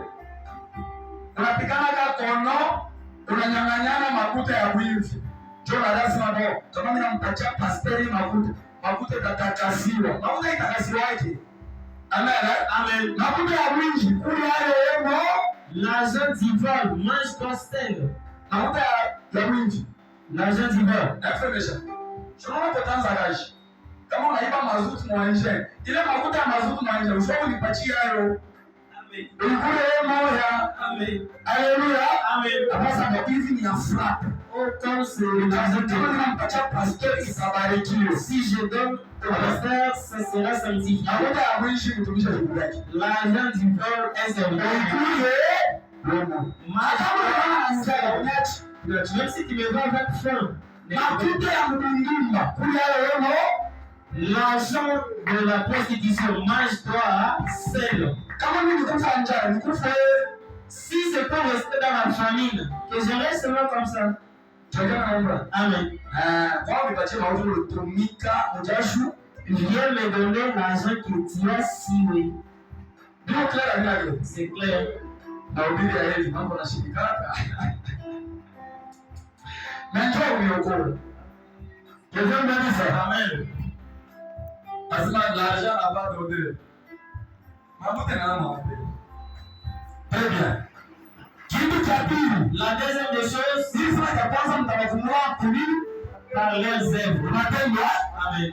Unapikana ka kono, unanyang'anyana makuta ya wizi. Jona lazima ndio. Kama mimi nampatia pasteri makuta tatakasiwa. Makuta itakasiwaje? Amen. Amen. Makuta ya wizi kuri hayo yemo. L'argent d'ivore mange pastel. Makuta ya wizi. L'argent d'ivore. Efe mesha. Tunaona potanza kashi. Kama unaiba mazutu mwanje, ile makuta ya mazutu mwanje, ushauri unipatie hayo. Amen. Ulikule yemo ya. Amen. Alléluia. Amen. Apasa kwa hivi ni afrap. Oh, comme c'est l'argent Kama ninampatia pastor isabarikiwe. Si je donne au pasteur, ça sera sanctifié. Makuta ya wizi kutumisha shughuli yake. L'argent d'ivore est serviteur. Même si tu me vois avec faim, l'argent de la prostitution, mange-toi seul. Si c'est pour rester dans la famine, que je reste seulement comme ça. Amen. Viens me donner l'argent que tu as siwé. C'est clair. Amen. Très bien. Kitu cha pili, La deuxième des choses, sisi ya kwanza mtawafungua kuni par leurs œuvres. matendo. Amen.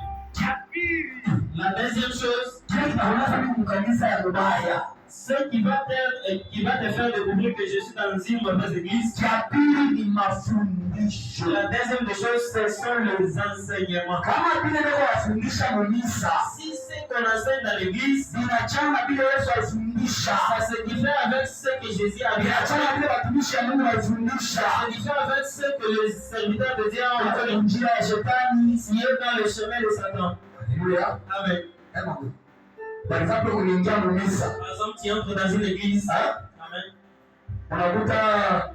La deuxième chose, Kile kinaonyesha mimi kanisa ya Rubaya. ce qui va te faire découvrir que je suis dans une mauvaise église. Cha pili ni mafundisho. La deuxième des choses, ce sont les enseignements. Kama vile leo wafundisha Monisa, Si ce qu'on enseigne dans l'église, inachana vile Yesu alifundisha. ça se diffère avec ce que Jésus a dit. Inachana vile watumishi wa Mungu walifundisha. Ça se diffère avec ce que les serviteurs de Dieu ont Hata fait. njia ya shetani. Qui est dans le chemin de Satan. Haleluya. Amen. Par exemple, unaingia Monisa. Par exemple, tu entres dans une église. Amen. Unakuta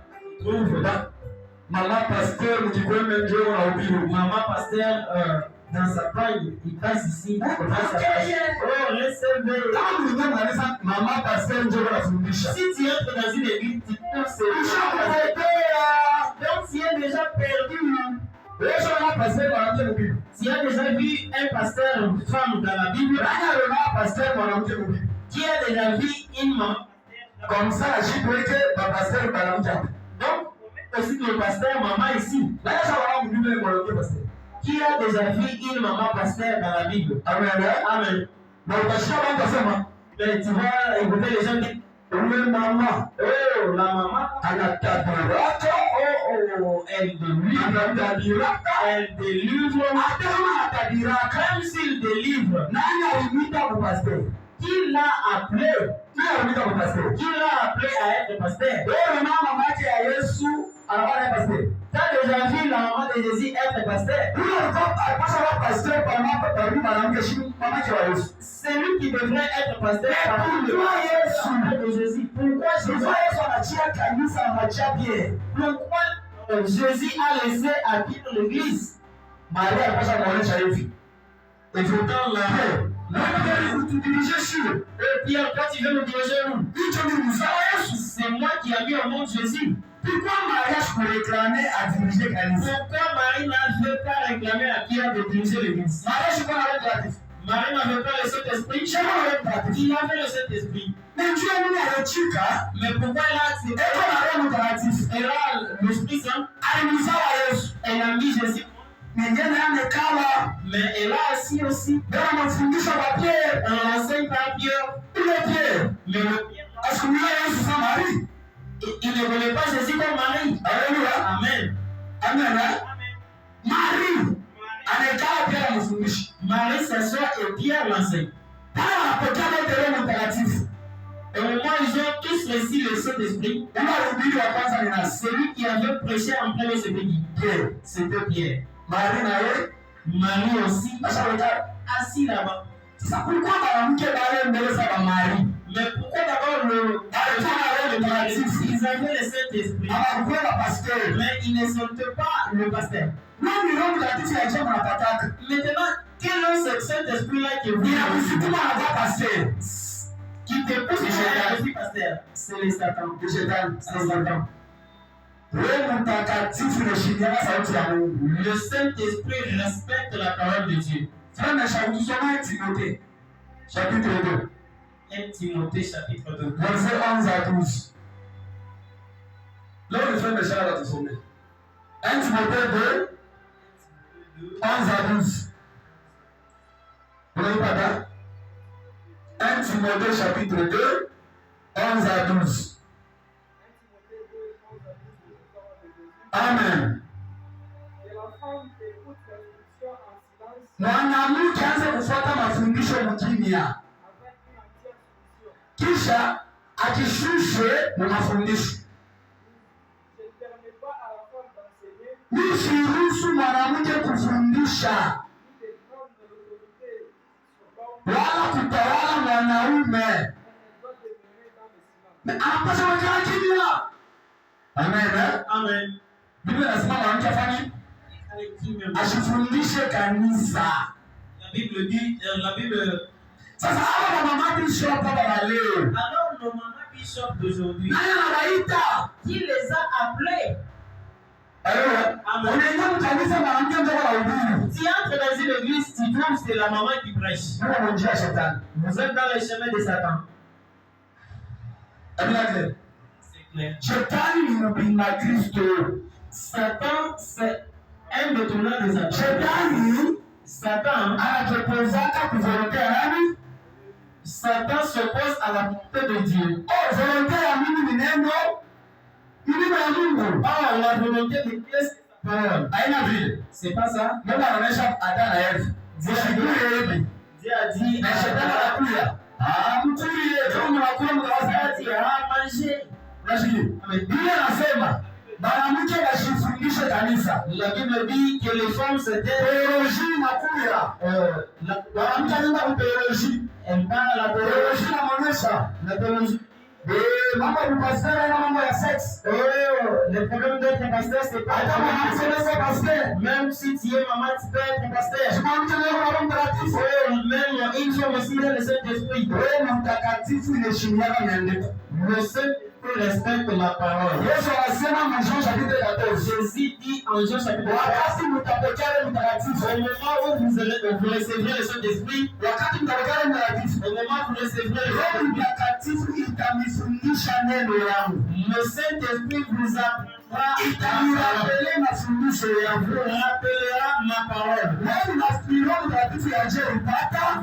mama pasteur mkikweme ndio unahubiri. Maman pasteur dans sa paille, il passe ici. Il passe sa paille. Oh, recevez. Kama mlikuwa mnalisa mama pasteur ndio unafundisha. Si tu entres dans une église, tu penses que donc tu es déjà perdu. Yesu mama pasteur mwanamke mhubiri. Tu as déjà vu un pasteur femme dans la Bible? Nani mama pasteur mwanamke mhubiri? Qui a déjà vu une maman? Comme ça la jibu yake baba pasteur mwanamke. Donc, aussi le pasteur maman ici. Nani sawa mhubiri mwanamke pasteur? Qui a déjà vu une maman pasteur dans la Bible? Amen. Amen. Na utashika baba sema, Mais tu vas écouter les gens dire, ule mama, oh, la maman, anatadiraka, oh, elle délivre, elle délivre, même s'il délivre, nani alimwita kwa pasteur? qui l'a appelé? Nani alimwita kwa pasteur? Qui l'a appelé à être pasteur? Wewe mama yake ya Yesu anakuwa na pasteur. T'as déjà vu la maman de Jésus être pasteur? Huyo alipaswa kuwa pasteur kwa mwanamke shi mama yake wa Yesu. C'est lui qui devrait être pasteur parmi le Pourquoi de Jésus. Pourquoi Jésus? Yesu anachia kanisa na machia pia. Pourquoi Jésus a laissé à quitter l'église? Maria alipaswa kuonyesha hivi. Et pourtant là, Et Pierre, quand tu veux me diriger où? C'est moi qui ai mis au monde Jésus. pourquoi Maria se réclamait à diriger kanisa? Pourquoi Marie n'avait pas réclamé à Pierre de diriger l'église? Maria je connais avec gratis. Marie n'avait pas le Saint-Esprit. Je connais avec gratis. Il avait le Saint-Esprit. Mais Dieu nous a chika. Mais pourquoi elle a accepté? Et qu'on a le gratis. Elle a l'Esprit Saint. Elle a mis Jésus. Mwingine amekawa. Mais elle a assis aussi. Ndio anafundisha kwa Pierre. Elle enseigne par Pierre. Ile Pierre. Mais le Pierre, Asumia Yesu kama Maria. il ne voulait pas Jésus comme Marie. Alléluia. Amen. Marie anaikala pia mfundishi. Marie s'assoit et Pierre l'enseigne. Pale wanapokea wote Roho Mtakatifu. Au moment où ils ont tous reçu le Saint-Esprit, celui qui avait prêché en premier, c'était Pierre. Marie aussi, assis là-bas. Mais pourquoi d'abord ils avaient le Saint-Esprit, mais ils ne sentaient pas le pasteur. Maintenant, quel est ce Saint-Esprit-là qui vous qui te pousse à être pasteur? C'est le Satan. C'est Satan. Le Saint-Esprit respecte la parole de Dieu. Chapitre 2. 1 Timothée chapitre 2. Verset 11 à 12. Là, le frère Michel va te sauver. 1 Timothée 2, 11 à 12. Vous n'avez pas là? 1 Timothée chapitre 2, 11 à 12. Amen. Mwanamke aanze kufuata mafundisho mkimya, kisha akishushwe na mafundisho. Usiruhusu mwanamke kufundisha wala kutawala mwanaume. Anapaswa kukaa kimya. Amen. Amen. Biblia inasema mwanamke afanye asifundishe kanisa. La Bible dit, la Bible. Sasa hawa mama bishop hapa leo. Alors nos mamans bishop d'aujourd'hui. Nani anawaita? Qui les a appelés? Amen. Unaingia mkanisa mwanamke ndio anahubiri. Tu entres dans une église, tu trouves c'est la maman qui prêche. Ndio njia ya shetani. Vous êtes dans le chemin de Satan. Amen. C'est clair. Shetani ni mpinga Kristo. Satan c'est un détourneur des âmes. Satan anajipozaka kuvolontea nani? Satan s'oppose à la volonté de Dieu. Oh, volonté ya Mungu ni neno. Neno ya Mungu. Ah, la volonté de Dieu c'est sa parole. Haina vile. C'est pas ça. Mungu anaonyesha Adam na Eva. Dieu a dit na shetani anakuja. Mkulie kama mnakula mkawasati manger. Unasikia? Biblia inasema mwanamke asifundishe kanisa. La Bible dit que les femmes se théologie inakuja. Mwanamke anaenda kwa théologie. La théologie inaonyesha la théologie. Mambo ya pasteur na mambo ya sexe. Le problème d'être pasteur c'est pas pasteur. Même si tu es maman tu peux être pasteur. Même une femme aussi dans le Saint-Esprit. Le Saint-Esprit respecte la parole. Jésus dit en Jean chapitre 4, au moment où vous recevrez le Saint-Esprit, au moment où vous recevrez le Saint-Esprit vous apprendra, vous rappellera ma parole.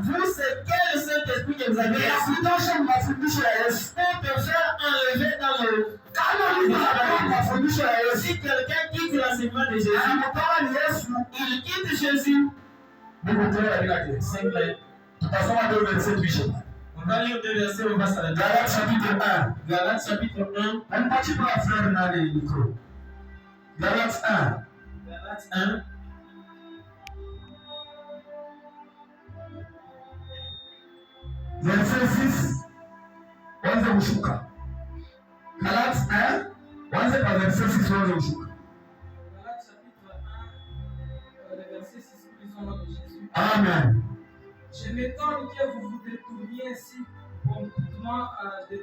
Vous, c'est quel Saint-Esprit que vous avez pour te faire enlever dans le si quelqu'un quitte l'enseignement de Jésus, il quitte Jésus. C'est clair. On va lire deux versets, on va s'arrêter. Galates chapitre 1. Galates chapitre 1. Un petit peu à frère dans les micros. Galates 1. Galates 1. Verset 6. Wanze kushuka. Galates 1. Wanze kwa verset 6 wanze kushuka. Galates chapitre 1. Le verset 6 disons le nom de Jésus. Amen. Je m'étonne que vous vous détourniez si promptement de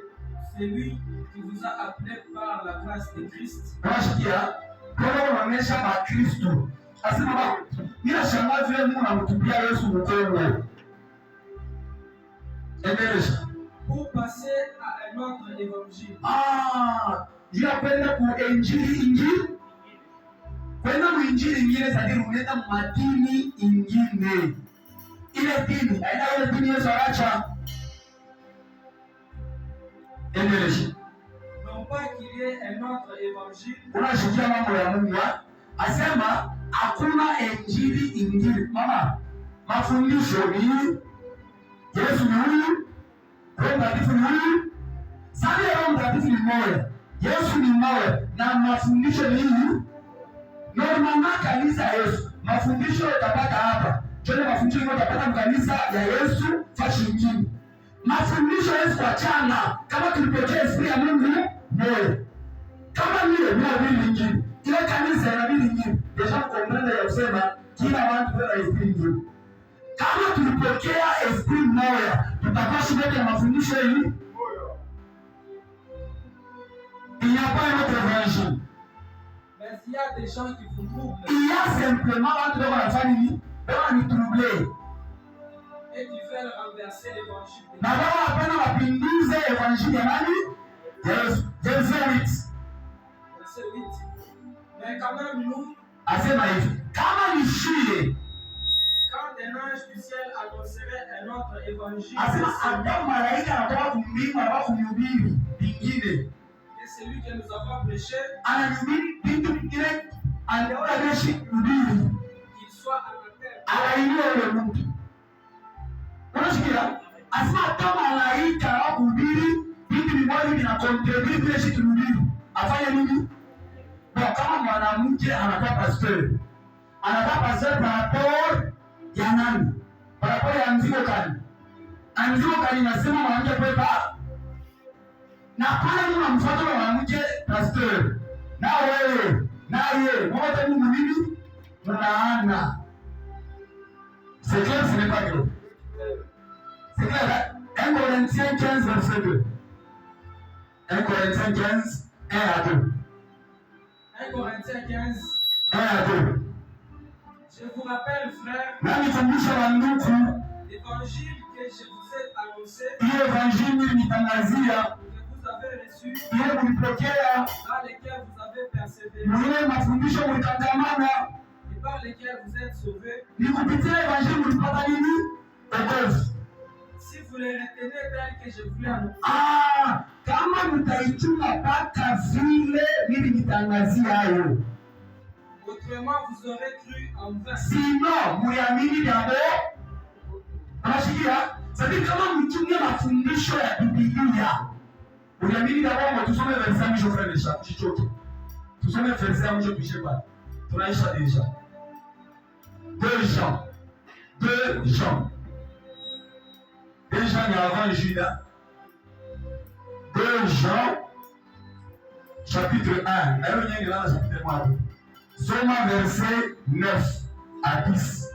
celui qui vous a appelé par la grâce de Christ. Unasikia? Kwa unaonyesha kwa Kristo. Asema bila shangaa vile Mungu anamtupia Yesu mkono. Endelea. Pour passer à un autre évangile. Ndio kwenda ku injili. Kwenda mu injili nyingine sasa unaenda madini ingine. Ile dini, aina ile dini Yesu acha. Endelea. Non pas qu'il y ait un autre évangile. Unashikia mambo ya Mungu. asema hakuna injili ingine. Mama, mafundisho ni Yesu ni huyu, Roho Mtakatifu ni huyu. Sasa Roho Mtakatifu ni mmoja, Yesu ni mmoja, na mafundisho ni hii. Normalement kanisa ya Yesu, mafundisho utapata hapa. Tuna mafundisho utapata mkanisa ya Yesu fashi nyingine. Mafundisho Yesu kwa chana kama tulipokea esprit ya Mungu moja. Kama vile bila nyingine. Ile kanisa ina bila nyingine. Deja comprendre ya kusema kila watu wana esprit nyingine. Kama tulipokea esprit moja, tutapaswa kuweka mafundisho hii. Il n'y a pas un autre évangile. Mais il y a des gens qui vous troublent. Il y a simplement un truc dans la famille, on est troublé. Et qui veulent renverser l'évangile. Na wao hapana wapinduze évangile ya nani? Yesu. Verset 8. Verset 8. Mais quand même nous, asema hivi, kama ni shule, quand un ange du ciel annoncerait un autre évangile, asema hata malaika anatoka kumbingu na kuhubiri vingine. C'est lui que nous avons prêché. Anahubiri vitu vingine, anaona jeshi hubiri. Qu'il soit à la terre. Alainiwe yule mtu. Unasikia? Asema hata malaika kuhubiri vitu vimoja vina contribute vile jeshi kuhubiri. Afanye nini? Kwa kama mwanamke anakuwa pastor. Anakuwa pastor par rapport ya nani? Par rapport ya mzigo kani? Mzigo kani nasema mwanamke pepa. Na pale unamfuata mwanamke pastor. Na wewe, na yeye, wote ni nini? Mnaana. C'est clair, ce n'est pas clair. C'est clair. 1 Corinthiens 15 verset 2. 1 Corinthiens 15 1 à 2. 1 Corinthiens 15 1 à 2. Je vous rappelle, frère, l'évangile que je vous ai annoncé, que vous avez reçu, dans lesquels vous avez persévéré, et par lesquels vous êtes sauvés, si vous les retenez tels que je vous l'ai annoncé. Kama mtaichunga mpaka vile mimi nitangazia hayo. Autrement vous aurez cru en vain. Sinon, muamini jambo. Anashikia, sababu kama mchunge mafundisho ya Biblia. Muamini jambo, tusome verse mwisho frère Chichoke. Tusome verse mwisho tuishe pale. Tunaisha deja. 2 Jean. Déjà ni avant Judas. 2 Jean chapitre 1. Chapitre 1. Soma verset 9 à 10.